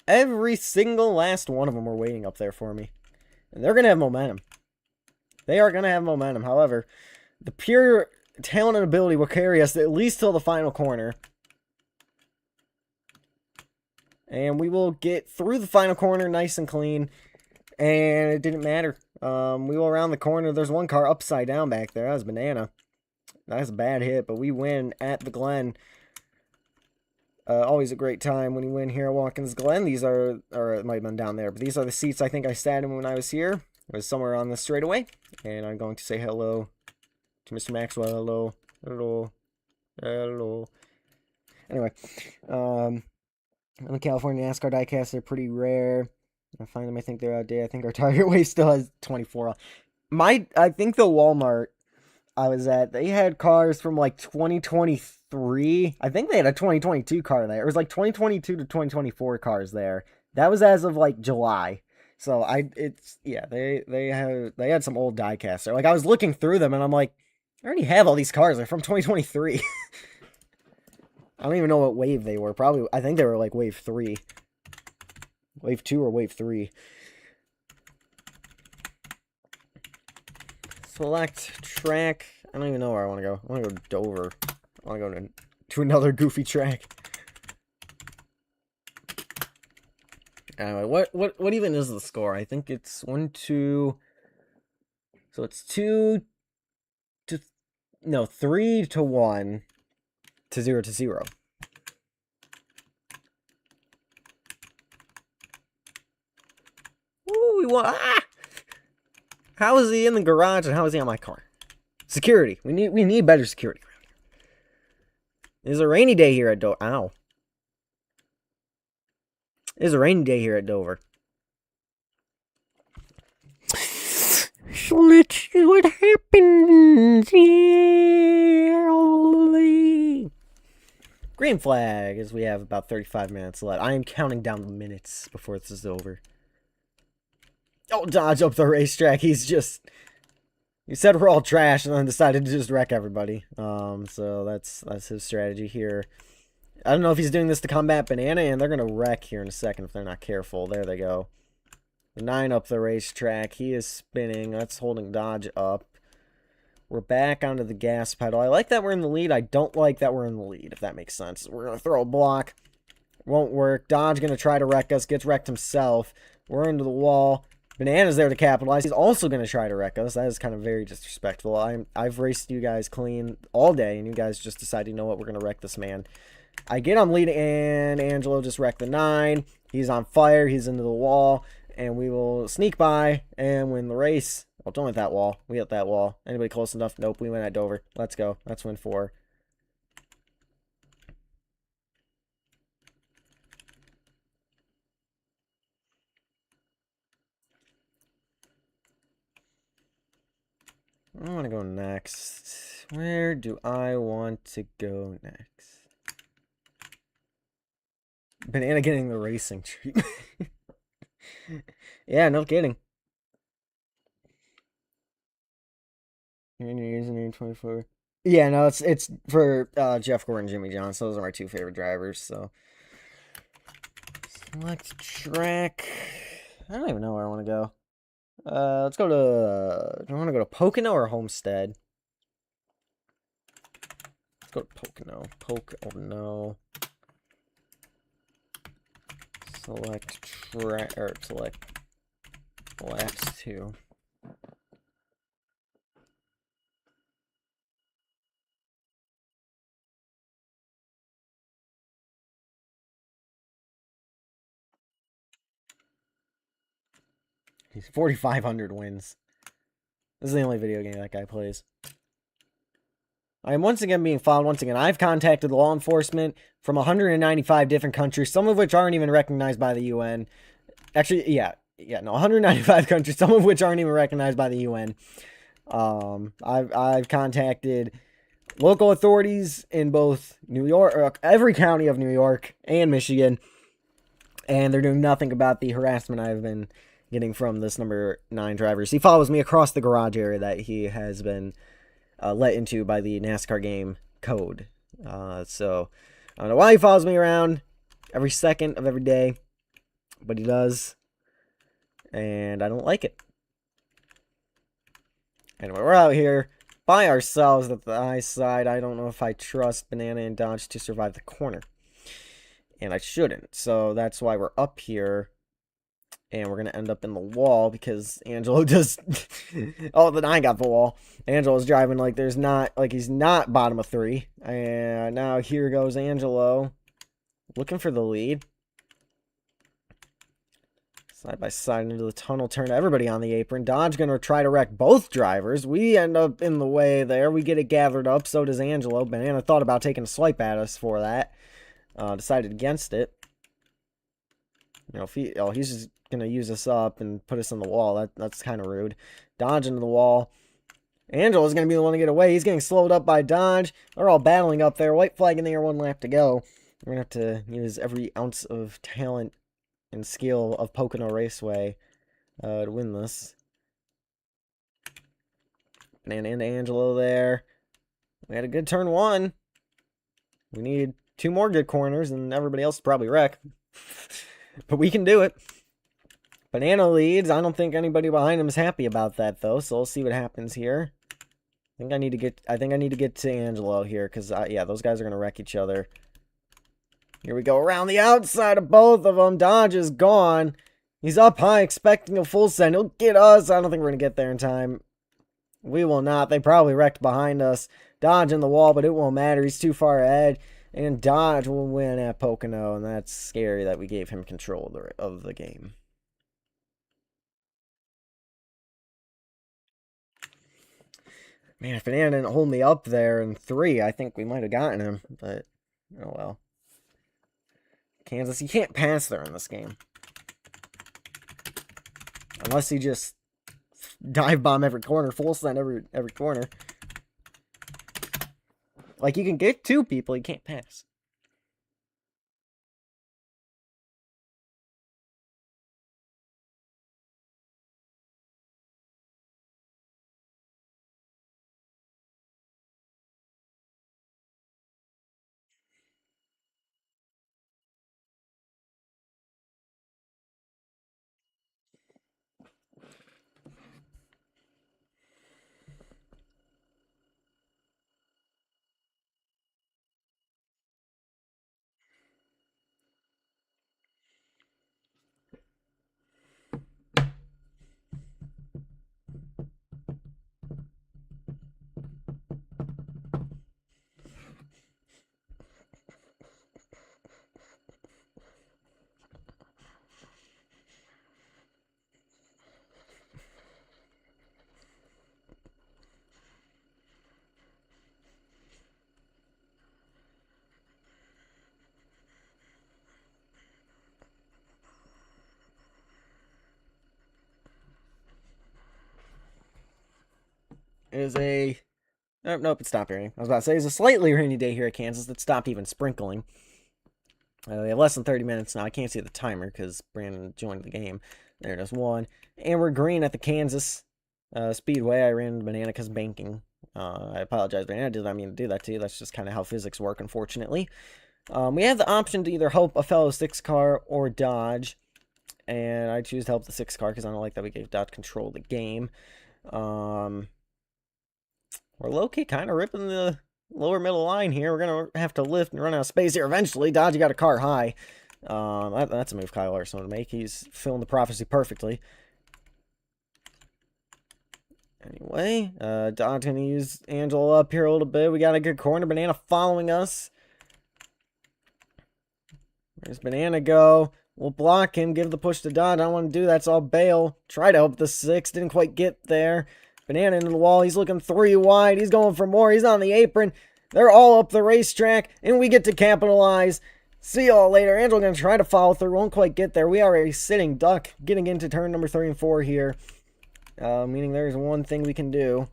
S1: Every single last one of them were waiting up there for me. And they're going to have momentum. They are going to have momentum. However, the pure talent and ability will carry us at least till the final corner. And we will get through the final corner nice and clean. And it didn't matter. We go around the corner. There's one car upside down back there. That was Banana. That's a bad hit, but we win at the Glen. Always a great time when you win here at Watkins Glen. These are, or it might have been down there, but these are the seats I think I sat in when I was here. It was somewhere on the straightaway. And I'm going to say hello to Mr. Maxwell. Hello. Hello. Hello. Anyway, the California NASCAR diecasts are pretty rare. I find them, I think they're outdated. I think our target weight still has 24 on. I think the Walmart I was at, they had cars from like 2023. I think they had a 2022 car there. It was like 2022 to 2024 cars there. That was as of like July. So they had some old diecasts there. Like I was looking through them and I'm like, I already have all these cars. They're from 2023. I don't even know what wave they were. Probably, I think they were like wave 3. Wave 2 or wave 3. Select track. I don't even know where I want to go. I want to go to Dover. I want to go to another goofy track. Anyway, what even is the score? I think it's 1-2. So it's 3-1 to 0-0. Ooh, we won. Ah! How is he in the garage and how is he on my car? Security. We need better security around here. It's a rainy day here at Dover. Ow. It's a rainy day here at Dover. So let's see what happens. Green flag, as we have about 35 minutes left. I am counting down the minutes before this is over. Oh, dodge up the racetrack. He said we're all trash and then decided to just wreck everybody. So that's his strategy here. I don't know if he's doing this to combat Banana, and they're going to wreck here in a second if they're not careful. There they go. 9 up the racetrack. He is spinning. That's holding Dodge up. We're back onto the gas pedal. I like that we're in the lead. I don't like that we're in the lead, if that makes sense. We're going to throw a block. Won't work. Dodge going to try to wreck us. Gets wrecked himself. We're into the wall. Banana's there to capitalize. He's also going to try to wreck us. That is kind of very disrespectful. I've raced you guys clean all day, and you guys just decide, you know what, we're going to wreck this man. I get him leading, and Angelo just wrecked the 9. He's on fire. He's into the wall, and we will sneak by and win the race. Well, don't hit that wall. We hit that wall. Anybody close enough? Nope, we win at Dover. Let's go. That's win 4. I want to go next. Where do I want to go next? Banana getting the racing treatment. Yeah, no kidding. You're using 24. Yeah, no, it's for Jeff Gordon and Jimmy Johnson. Those are my 2 favorite drivers. So select track. I don't even know where I want to go. Let's go to. Do I want to go to Pocono or Homestead? Let's go to Pocono. Pocono. Select track or select laps 2. He's 4,500 wins. This is the only video game that guy plays. I am once again being followed. Once again, I've contacted law enforcement from 195 different countries, some of which aren't even recognized by the UN. Actually, yeah, no, 195 countries, some of which aren't even recognized by the UN. I've contacted local authorities in both New York, every county of New York and Michigan, and they're doing nothing about the harassment I've been getting from this number 9 driver. He follows me across the garage area that he has been let into by the NASCAR game code. So I don't know why he follows me around every second of every day, but he does, and I don't like it. Anyway, we're out here by ourselves at the high side. I don't know if I trust Banana and Dodge to survive the corner, and I shouldn't. So that's why we're up here. And we're going to end up in the wall because Angelo just... Oh, then I got the wall. Angelo's driving like there's not... Like he's not bottom of 3. And now here goes Angelo. looking for the lead. Side by side into the tunnel turn. Everybody on the apron. Dodge going to try to wreck both drivers. We end up in the way there. We get it gathered up. So does Angelo. Banana thought about taking a swipe at us for that. Decided against it. You know, if he's just going to use us up and put us on the wall. That's kind of rude. Dodge into the wall. Angelo's going to be the one to get away. He's getting slowed up by Dodge. They're all battling up there. White flag in the air, 1 lap to go. We're going to have to use every ounce of talent and skill of Pocono Raceway to win this. And Angelo there. We had a good turn 1. We need 2 more good corners, and everybody else probably wreck. But we can do it. Banana leads. I don't think anybody behind him is happy about that, though. So we'll see what happens here. I think I need to get to Angelo here, because yeah, those guys are gonna wreck each other. Here we go around the outside of both of them. Dodge is gone. He's up high, expecting a full send. He'll get us. I don't think we're gonna get there in time. We will not. They probably wrecked behind us. Dodge in the wall, but it won't matter. He's too far ahead. And Dodge will win at Pocono, and that's scary that we gave him control of the game. Man, if Banana didn't hold me up there in 3, I think we might have gotten him. But, oh well. Kansas, you can't pass there in this game. Unless you just dive bomb every corner, full send every corner. Like, you can get 2 people, you can't pass. It is a... Oh, nope, it stopped raining. I was about to say, it's a slightly rainy day here at Kansas that stopped even sprinkling. We have less than 30 minutes now. I can't see the timer because Brandon joined the game. There it is, 1. And we're green at the Kansas Speedway. I ran Banana because banking. I apologize, Banana. I did not mean to do that to you. That's just kind of how physics work, unfortunately. We have the option to either help a fellow 6-car or Dodge. And I choose to help the 6-car because I don't like that we gave Dodge control of the game. We're low-key kind of ripping the lower middle line here. We're going to have to lift and run out of space here eventually. Dodge, you got a car high. That's a move Kyle Larson would make. He's filling the prophecy perfectly. Anyway, Dodge going to use Angelo up here a little bit. We got a good corner. Banana following us. Where's Banana go? We'll block him. Give the push to Dodge. I don't want to do that, so I'll bail. Try to help the 6. Didn't quite get there. Banana into the wall. He's looking 3 wide. He's going for more. He's on the apron. They're all up the racetrack, and we get to capitalize. See y'all later. Angelo going to try to follow through. Won't quite get there. We are a sitting duck getting into turn number 3 and 4 here. Meaning there's one thing we can do.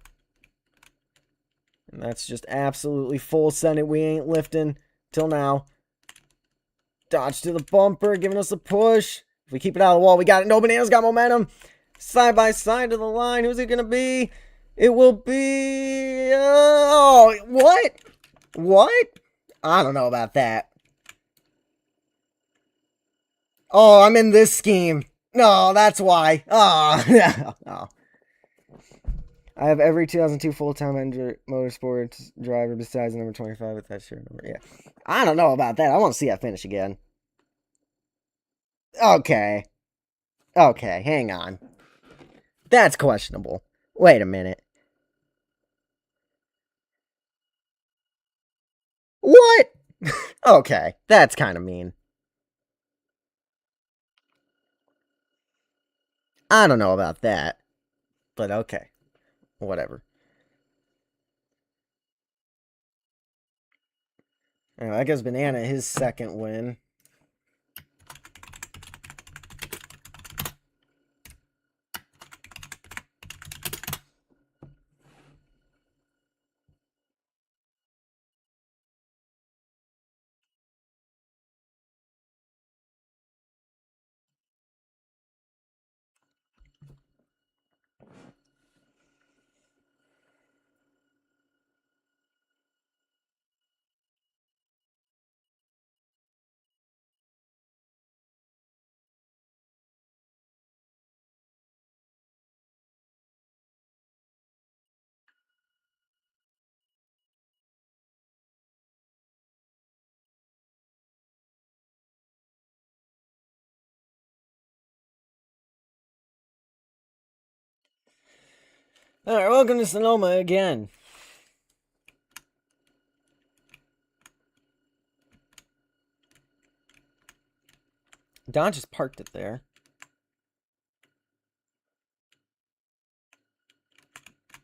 S1: And that's just absolutely full send it. We ain't lifting till now. Dodge to the bumper, giving us a push. If we keep it out of the wall, we got it. No, Banana's got momentum. Side by side to the line. Who's it going to be? It will be... oh, what? What? I don't know about that. Oh, I'm in this scheme. No, that's why. Oh, no. I have every 2002 full-time motorsports driver besides the number 25 with that shirt number. Yeah. I don't know about that. I want to see that finish again. Okay. Okay, hang on. That's questionable. Wait a minute. What? Okay, that's kind of mean. I don't know about that, but okay, whatever. Anyway, that gives Banana his second win. Alright, welcome to Sonoma again. Don just parked it there.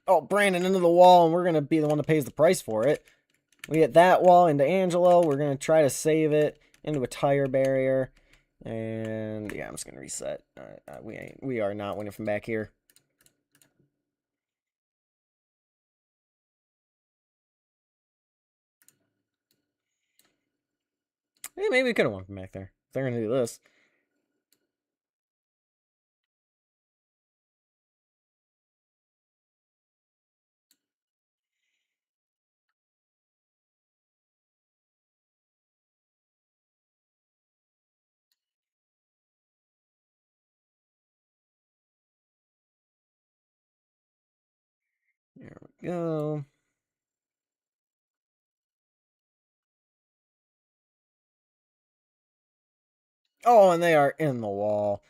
S1: Oh, Brandon into the wall, and we're going to be the one that pays the price for it. We hit that wall into Angelo. We're going to try to save it into a tire barrier. And yeah, I'm just going to reset. We are not winning from back here. Hey, maybe we could have won from back there. If they're going to do this. There we go. Oh, and they are in the wall.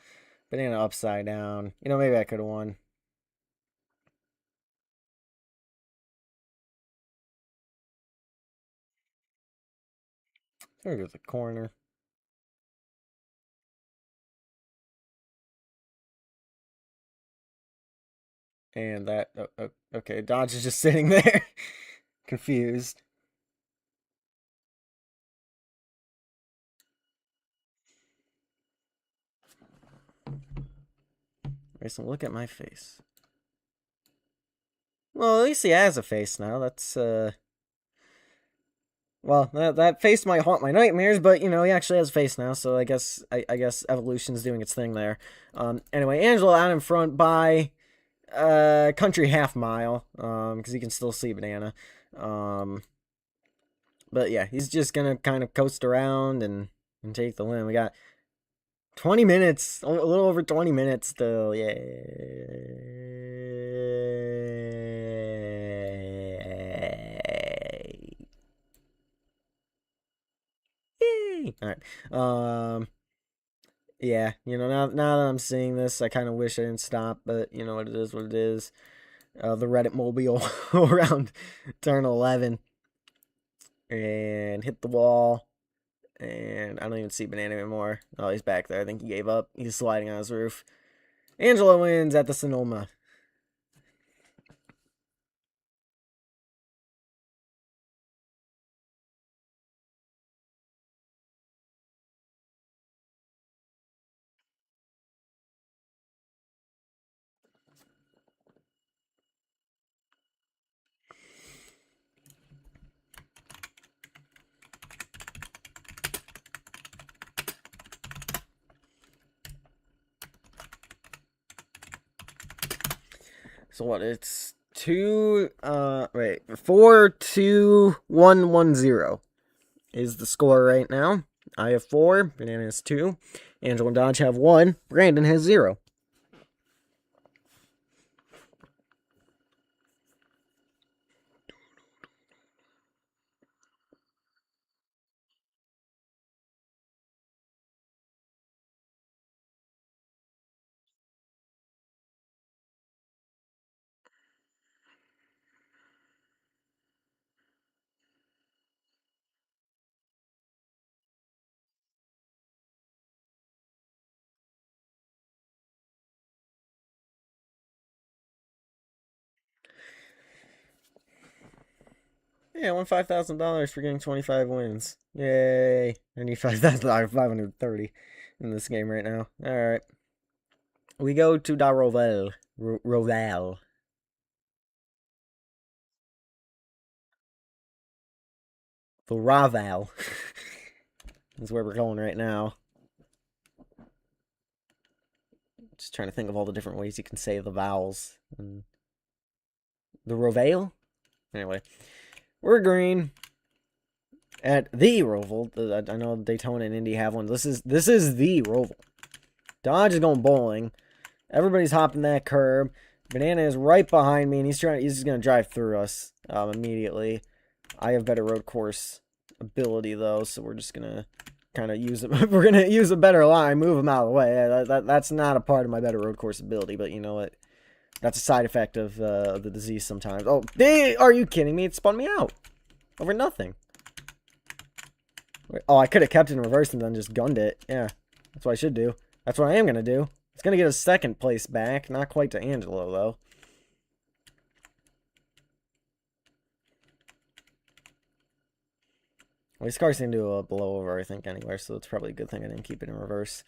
S1: Banana upside down. You know, maybe I could have won. There goes the corner. And that... okay, Dodge is just sitting there. Confused. Grayson, look at my face. Well, at least he has a face now. That's, well, that face might haunt my nightmares, but, you know, he actually has a face now, so I guess evolution's doing its thing there. Anyway, Angelo out in front by country half mile, because he can still see Banana. But yeah, he's just gonna kind of coast around and take the win. We got 20 minutes, a little over 20 minutes still. Yay! All right. Yeah, you know, now that I'm seeing this, I kind of wish I didn't stop, but you know what it is, what it is. The Reddit mobile around turn 11 and hit the wall. And I don't even see Banana anymore. Oh, he's back there. I think he gave up. He's sliding on his roof. Angelo wins at the Sonoma. So what? It's 4-2-1-1-0 is the score right now. I have 4. Banana has 2. Angelo and Dodge have 1. Brandon has 0. Yeah, I won $5,000 for getting 25 wins. Yay. I need $5,000, 530 in this game right now. Alright. We go to Da Rovel. Roval. The Raval. Is where we're going right now. Just trying to think of all the different ways you can say the vowels. And the Roval? Anyway. We're green. At the Roval. I know Daytona and Indy have one. This is the Roval. Dodge is going bowling. Everybody's hopping that curb. Banana is right behind me, and he's just gonna drive through us immediately. I have better road course ability though, so we're just gonna kind of use it. We're gonna use a better line, move him out of the way. That's not a part of my better road course ability, but you know what? That's a side effect of the disease sometimes. Oh, are you kidding me? It spun me out over nothing. Oh, I could have kept it in reverse and then just gunned it. Yeah, that's what I should do. That's what I am gonna do. It's gonna get a second place back, not quite to Angelo though. Well, these cars seem to blow over, I think, anywhere, so it's probably a good thing I didn't keep it in reverse.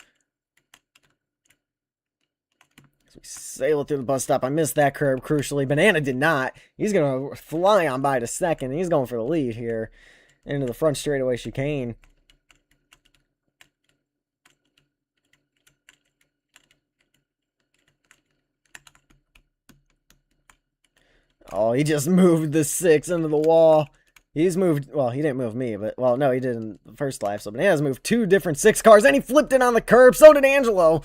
S1: So we sail it through the bus stop. I missed that curb, crucially. Banana did not. He's going to fly on by to second. He's going for the lead here. Into the front straightaway chicane. Oh, he just moved the 6 into the wall. He's moved, well, he didn't move me, but, well, no, he did in the first lap. So Banana's moved 2 different 6 cars, and he flipped it on the curb. So did Angelo.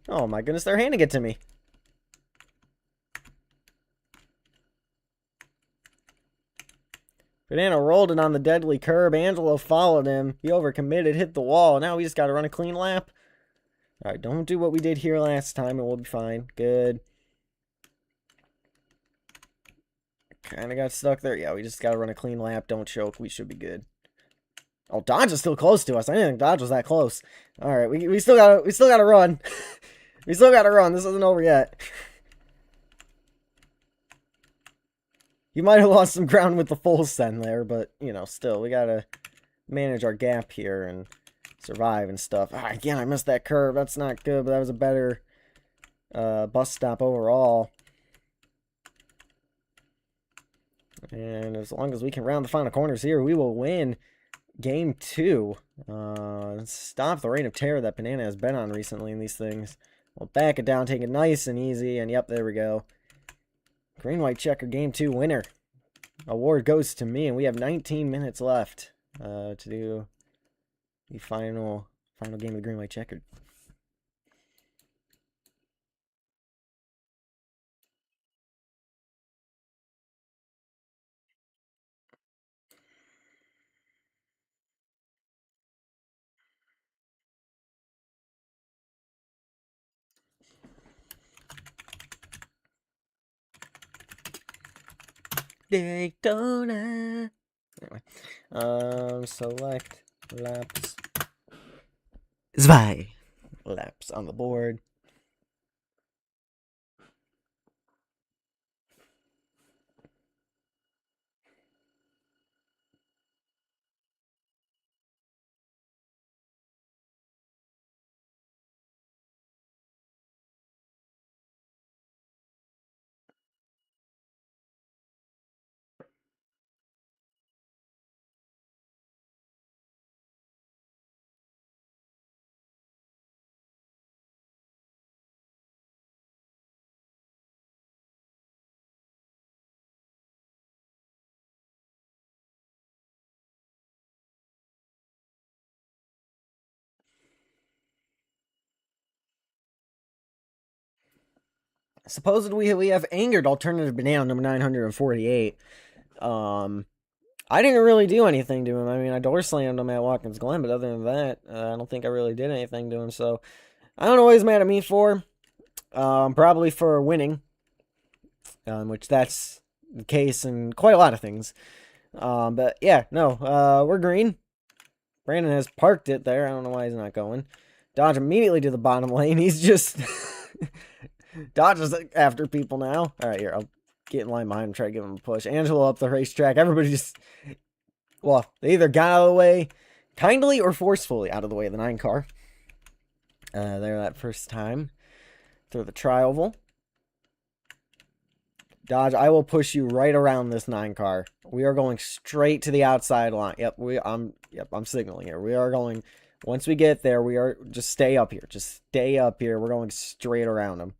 S1: Oh, my goodness, they're handing it to me. Banana rolled it on the deadly curb. Angelo followed him. He overcommitted, hit the wall. Now we just got to run a clean lap. All right, don't do what we did here last time, and we'll be fine. Good. Kind of got stuck there. Yeah, we just got to run a clean lap. Don't choke. We should be good. Oh, Dodge is still close to us. I didn't think Dodge was that close. All right, we still gotta run. We still gotta run. This isn't over yet. You might have lost some ground with the full send there, but you know, still we gotta manage our gap here and survive and stuff. Ah, again, I missed that curve. That's not good, but that was a better bus stop overall. And as long as we can round the final corners here, we will win Game 2. Stop the reign of terror that Banana has been on recently in these things. We'll back it down, take it nice and easy, and yep, there we go. Green, white, checker, Game 2 winner. Award goes to me, and we have 19 minutes left to do the final game of the green, white, checkered. Daytona. Anyway, select laps. Zwei laps on the board. Supposedly we have angered alternative banana number 948. I didn't really do anything to him. I mean, I door slammed him at Watkins Glen, but other than that, I don't think I really did anything to him. So I don't know what he's mad at me for. Probably for winning, which that's the case in quite a lot of things. But yeah, no, we're green. Brandon has parked it there. I don't know why he's not going. Dodge immediately to the bottom lane. He's just dodges after people now. All right, here. get in line behind him, try to give him a push. Angelo up the racetrack. Everybody just, well, they either got out of the way kindly or forcefully out of the way of the 9 car. There that first time through the tri-oval. Dodge, I will push you right around this 9 car. We are going straight to the outside line. Yep, I'm signaling here. We are going, once we get there, just stay up here. Just stay up here. We're going straight around him.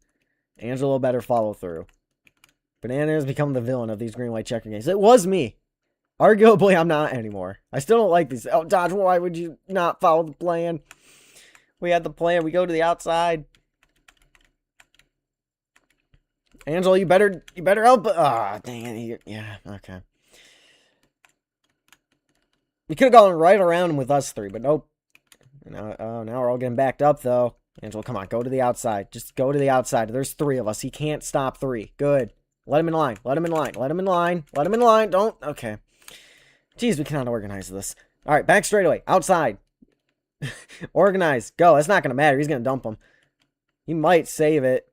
S1: Angelo better follow through. Banana has become the villain of these green white checker games. It was me. Arguably, I'm not anymore. I still don't like these. Oh, Dodge, why would you not follow the plan? We had the plan. We go to the outside. Angelo, you better help. Ah, dang it. Yeah, okay. We could have gone right around him with us 3, but nope. Now we're all getting backed up, though. Angelo, come on, go to the outside. Just go to the outside. There's 3 of us. He can't stop 3. Good. Let him in line. Let him in line. Let him in line. Let him in line. Don't. Okay. Jeez, we cannot organize this. All right, back straightaway. Outside. Organize. Go. That's not going to matter. He's going to dump him. He might save it.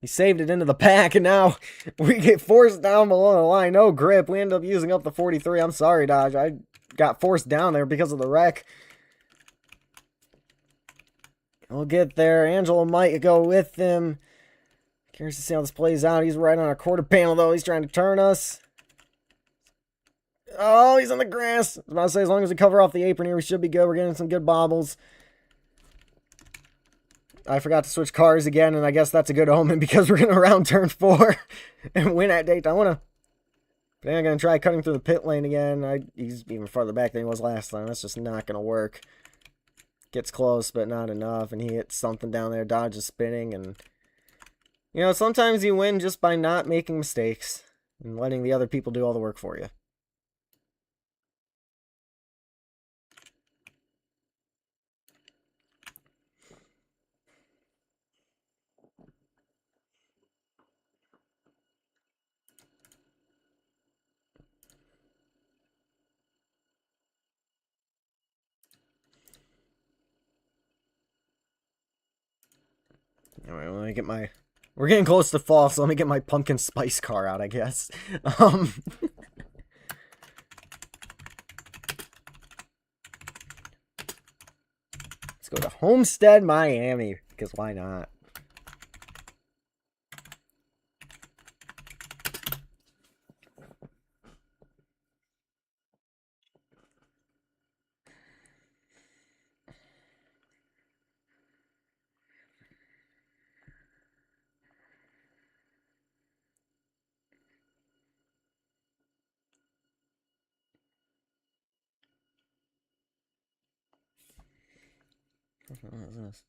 S1: He saved it into the pack, and now we get forced down below the line. No grip. We end up using up the 43. I'm sorry, Dodge. I got forced down there because of the wreck. We'll get there. Angelo might go with him. Curious to see how this plays out. He's right on our quarter panel, though. He's trying to turn us. Oh, he's on the grass. I was about to say, as long as we cover off the apron here, we should be good. We're getting some good bobbles. I forgot to switch cars again, and I guess that's a good omen because we're going to round turn 4 and win at Daytona. But I'm going to try cutting through the pit lane again. He's even farther back than he was last time. That's just not going to work. Gets close, but not enough, and he hits something down there. Dodge is spinning, and you know, sometimes you win just by not making mistakes and letting the other people do all the work for you. Anyway, let me get my... We're getting close to fall, so let me get my pumpkin spice car out, I guess. Let's go to Homestead, Miami, because why not? What is this?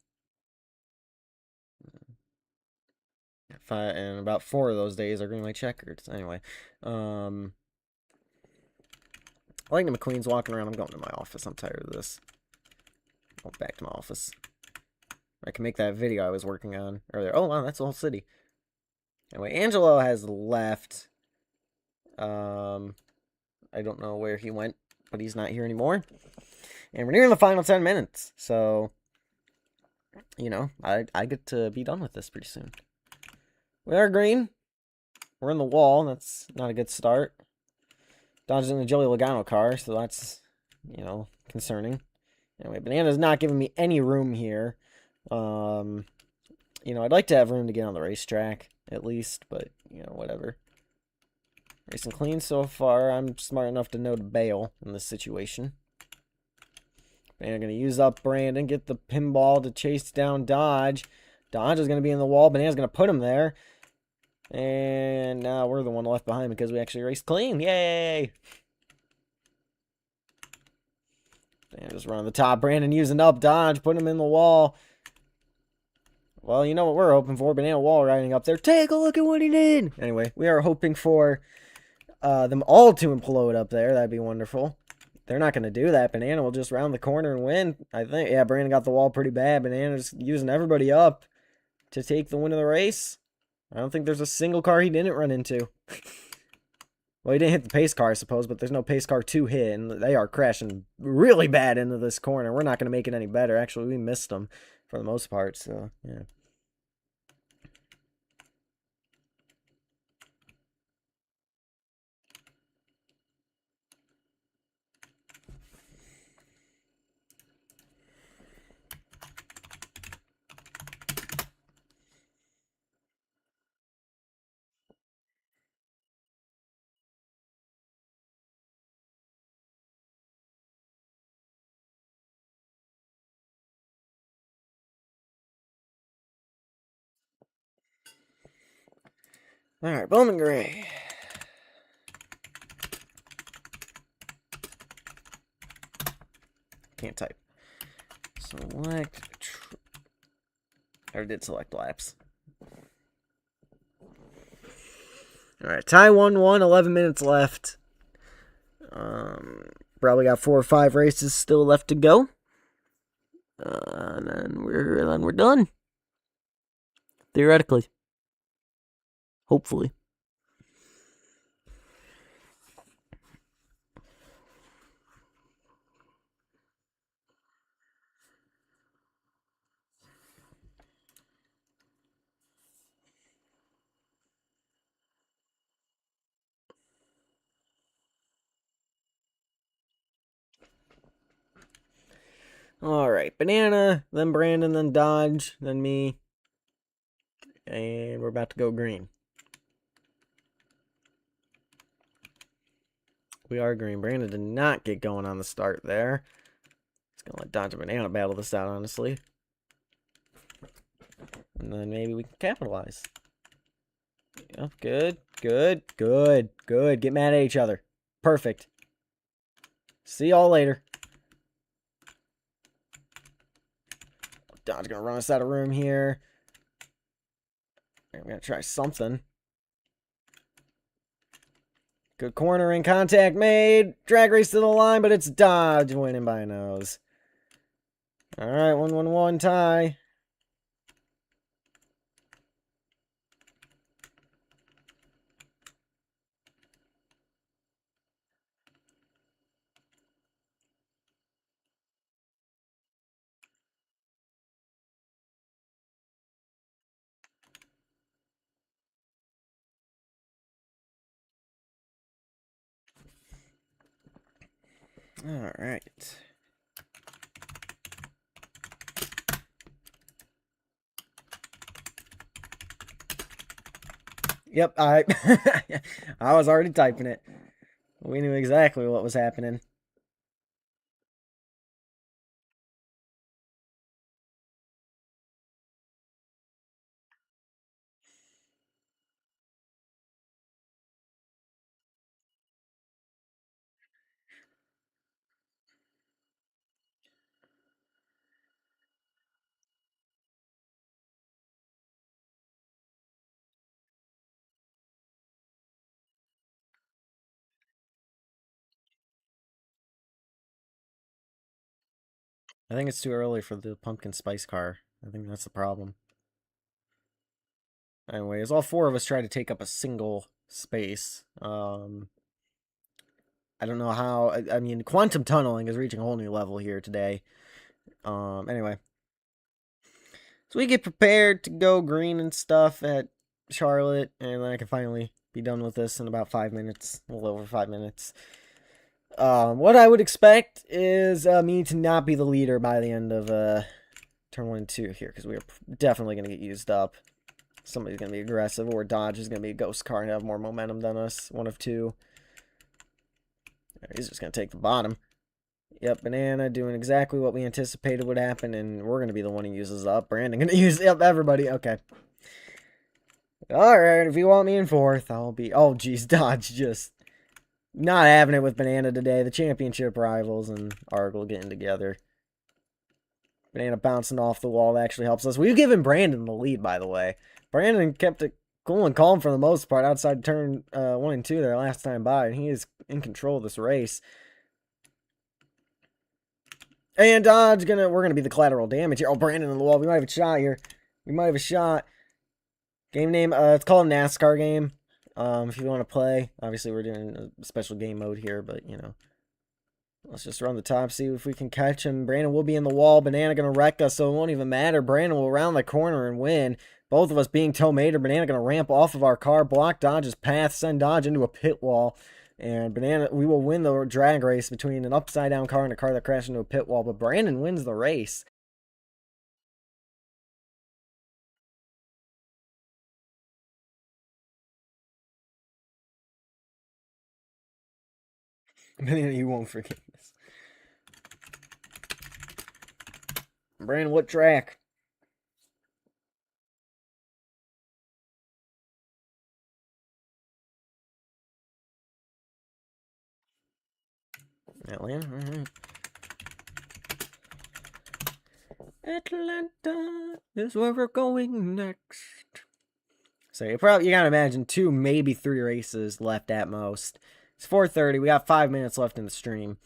S1: And about 4 of those days are green white checkered. Anyway, I like the McQueen's walking around. I'm going to my office. I'm tired of this. Go back to my office. I can make that video I was working on earlier. Oh wow, that's the whole city. Anyway, Angelo has left. I don't know where he went, but he's not here anymore. And we're nearing the final 10 minutes, so you know, I get to be done with this pretty soon. We are green. We're in the wall. That's not a good start. Dodge's in the Joey Logano car, so that's, you know, concerning. Anyway, Banana's not giving me any room here. You know, I'd like to have room to get on the racetrack, at least, but, you know, whatever. Racing clean so far. I'm smart enough to know to bail in this situation. Banana going to use up Brandon, get the pinball to chase down Dodge. Dodge is going to be in the wall. Banana's going to put him there. And now we're the one left behind because we actually raced clean. Yay! Banana just running the top. Brandon using up Dodge, putting him in the wall. Well, you know what we're hoping for. Banana wall riding up there. Take a look at what he did. Anyway, we are hoping for them all to implode up there. That'd be wonderful. They're not going to do that. Banana will just round the corner and win, I think. Yeah, Brandon got the wall pretty bad. Banana's using everybody up to take the win of the race. I don't think there's a single car he didn't run into. Well, he didn't hit the pace car, I suppose, but there's no pace car to hit, and they are crashing really bad into this corner. We're not going to make it any better. Actually, we missed them for the most part, so, yeah. Alright, Bowman Gray. Can't type. Select. I did select laps. Alright, tie 1-1, 11 minutes left. Probably got 4 or 5 races still left to go. And then we're done. Theoretically. Hopefully. Alright, Banana, then Brandon, then Dodge, then me. And we're about to go green. We are green. Brandon did not get going on the start there. It's going to let Dodge and Banana battle this out, honestly. And then maybe we can capitalize. Yep, good, good, good, good. Get mad at each other. Perfect. See y'all later. Dodge going to run us out of room here. I'm going to try something. Good cornering, contact made. Drag race to the line, but it's Dodge winning by a nose. Alright, 1-1-1 tie. Alright. Yep, I was already typing it. We knew exactly what was happening. I think it's too early for the pumpkin spice car. I think that's the problem. Anyways, all 4 of us try to take up a single space. I don't know how. I mean, quantum tunneling is reaching a whole new level here today. Anyway. So we get prepared to go green and stuff at Charlotte, and then I can finally be done with this in about 5 minutes. A little over 5 minutes. What I would expect is me to not be the leader by the end of turn 1 and 2 here, because we are definitely going to get used up. Somebody's going to be aggressive, or Dodge is going to be a ghost car and have more momentum than us. 1 of 2. He's just going to take the bottom. Yep, Banana doing exactly what we anticipated would happen, and we're going to be the one who uses up. Brandon going to use, yep, everybody. Okay. Alright, if you want me in 4th, I'll be, oh, geez, Dodge just not having it with Banana today. The championship rivals and Argle getting together. Banana bouncing off the wall actually helps us. We've given Brandon the lead, by the way. Brandon kept it cool and calm for the most part outside turn 1 and 2 there last time by, and he is in control of this race. And Dodge we're gonna be the collateral damage here. Oh, Brandon on the wall. We might have a shot here. We might have a shot. Game name, it's called a NASCAR game. If you want to play. Obviously, we're doing a special game mode here, but, you know. Let's just run the top, see if we can catch him. Brandon will be in the wall. Banana going to wreck us, so it won't even matter. Brandon will round the corner and win. Both of us being tow-mated. Banana going to ramp off of our car, block Dodge's path, send Dodge into a pit wall. And Banana, we will win the drag race between an upside-down car and a car that crashed into a pit wall. But Brandon wins the race. Banana, you won't forget this. Brandon, what track? Atlanta, alright. Atlanta is where we're going next. So you gotta imagine 2, maybe 3 races left at most. It's 4:30. We got 5 minutes left in the stream.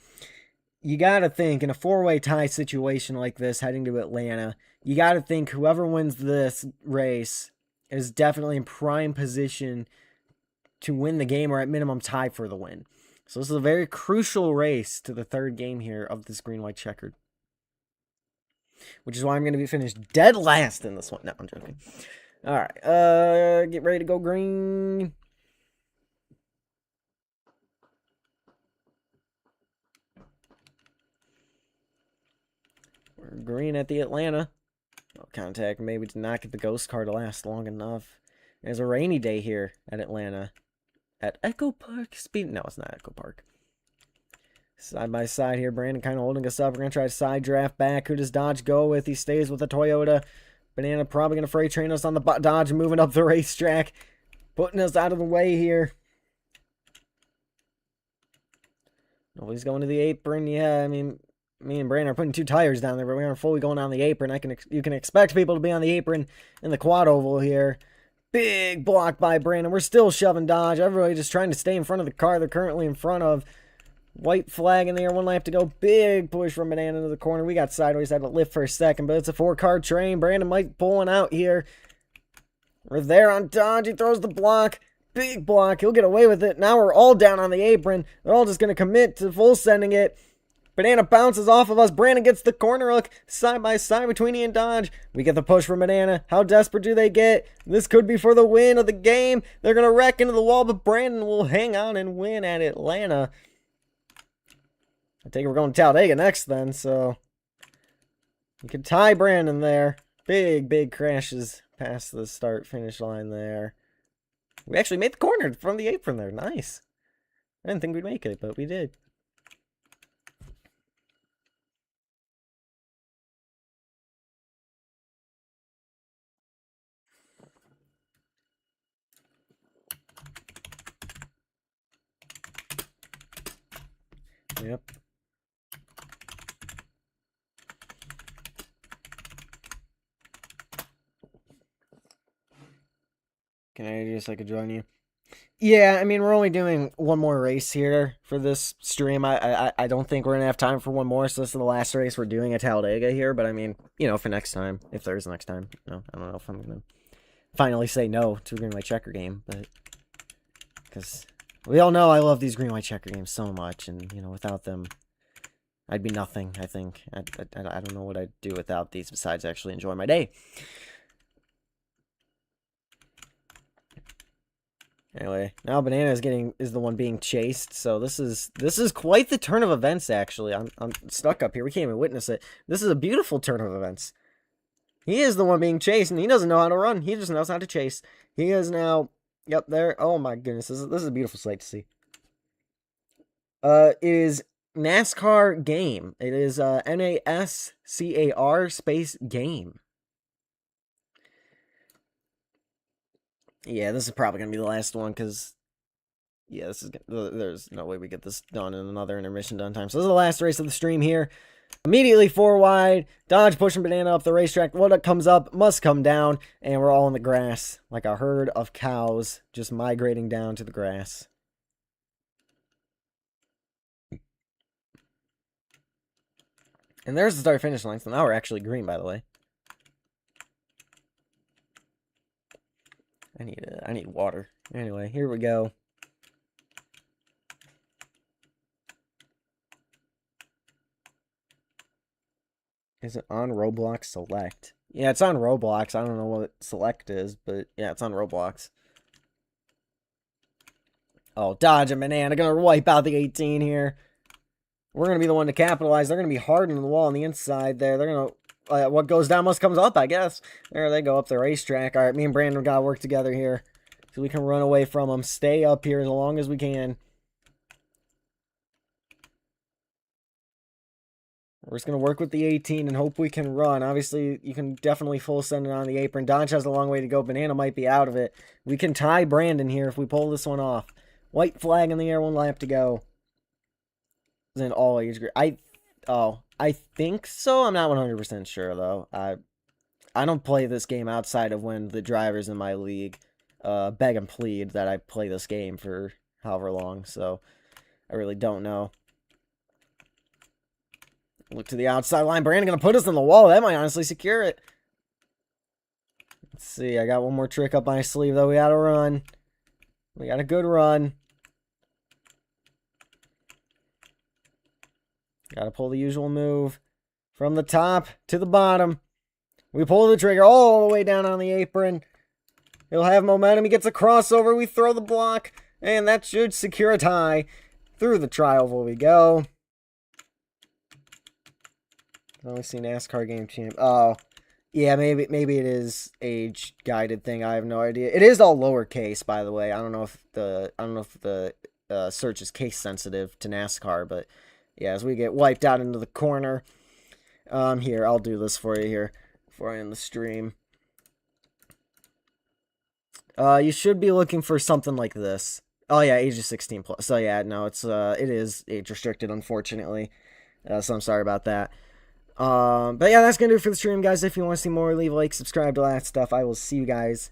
S1: You gotta think in a 4-way tie situation like this, heading to Atlanta, you gotta think whoever wins this race is definitely in prime position to win the game, or at minimum tie for the win. So this is a very crucial race to the 3rd game here of this green-white checkered. Which is why I'm going to be finished dead last in this one. No, I'm joking. Alright, get ready to go green. We're green at the Atlanta. Oh, contact maybe did not get the ghost car to last long enough. There's a rainy day here at Atlanta. At Echo Park Speed. No, it's not Echo Park. Side by side here, Brandon kind of holding us up. We're going to try to side draft back. Who does Dodge go with? He stays with the Toyota. Banana probably going to freight train us on the Dodge, moving up the racetrack. Putting us out of the way here. Nobody's going to the apron. Yeah, I mean, me and Brandon are putting 2 tires down there, but we aren't fully going on the apron. You can expect people to be on the apron in the quad oval here. Big block by Brandon. We're still shoving Dodge. Everybody just trying to stay in front of the car they're currently in front of. White flag in the air. 1 lap to go. Big push from Banana into the corner. We got sideways. Had to lift for a second, but it's a 4-car train. Brandon might pull one out here. We're there on Dodge. He throws the block. Big block. He'll get away with it. Now we're all down on the apron. They're all just going to commit to full sending it. Banana bounces off of us. Brandon gets the corner hook side by side between he and Dodge. We get the push from Banana. How desperate do they get? This could be for the win of the game. They're going to wreck into the wall, but Brandon will hang on and win at Atlanta. I think we're going to Talladega next then, so you can tie Brandon there. Big crashes past the start-finish line there. We actually made the corner from the apron there. Nice. I didn't think we'd make it, but we did. Yep. Can I do so I could join you? Yeah, I mean, we're only doing one more race here for this stream. I don't think we're going to have time for one more, so this is the last race we're doing at Talladega here. But I mean, you know, for next time, if there's next time. No, I don't know if I'm going to finally say no to a green-white checker game, but because we all know I love these green-white checker games so much, and, you know, without them, I'd be nothing, I think. I don't know what I'd do without these besides actually enjoy my day. Anyway, now Banana is the one being chased, so this is quite the turn of events. Actually, I'm stuck up here. We can't even witness it. This is a beautiful turn of events. He is the one being chased, and he doesn't know how to run. He just knows how to chase. He is now, yep, there. Oh my goodness, this is a beautiful sight to see. It is NASCAR game. It is NASCAR space game. Yeah, this is probably going to be the last one, because, yeah, there's no way we get this done in another intermission done time. So this is the last race of the stream here. Immediately 4 wide, Dodge pushing Banana up the racetrack. What comes up must come down, and we're all in the grass, like a herd of cows, just migrating down to the grass. And there's the start-finish line, so now we're actually green, by the way. I need water. Anyway, here we go. Is it on Roblox Select? Yeah, it's on Roblox. I don't know what Select is, but yeah, it's on Roblox. Oh, Dodge and Banana gonna wipe out the 18 here. We're gonna be the one to capitalize. They're gonna be hardening the wall on the inside there. They're gonna... what goes down must comes up, I guess. There they go up the racetrack. All right, me and Brandon got to work together here so we can run away from them. Stay up here as long as we can. We're just going to work with the 18 and hope we can run. Obviously, you can definitely full send it on the apron. Dodge has a long way to go. Banana might be out of it. We can tie Brandon here if we pull this one off. White flag in the air, 1 lap to go. in all age group. I think so. I'm not 100% sure though. I don't play this game outside of when the drivers in my league beg and plead that I play this game for however long, so I really don't know. Look to the outside line. Brandon gonna put us in the wall. That might honestly secure it. Let's see. I got one more trick up my sleeve, though. We gotta run. We got a good run. Gotta pull the usual move. From the top to the bottom. We pull the trigger all the way down on the apron. He'll have momentum. He gets a crossover. We throw the block. And that should secure a tie. Through the tri-oval we go. I've only seen NASCAR game champ. Oh, yeah, maybe it is age guided thing. I have no idea. It is all lowercase, by the way. I don't know if the search is case sensitive to NASCAR, but yeah, as we get wiped out into the corner. Here, I'll do this for you here before I end the stream. You should be looking for something like this. Oh yeah, age of 16 plus. So yeah, no, it is age restricted, unfortunately. So I'm sorry about that. But yeah, that's gonna do it for the stream, guys. If you want to see more, leave a like, subscribe to all that stuff. I will see you guys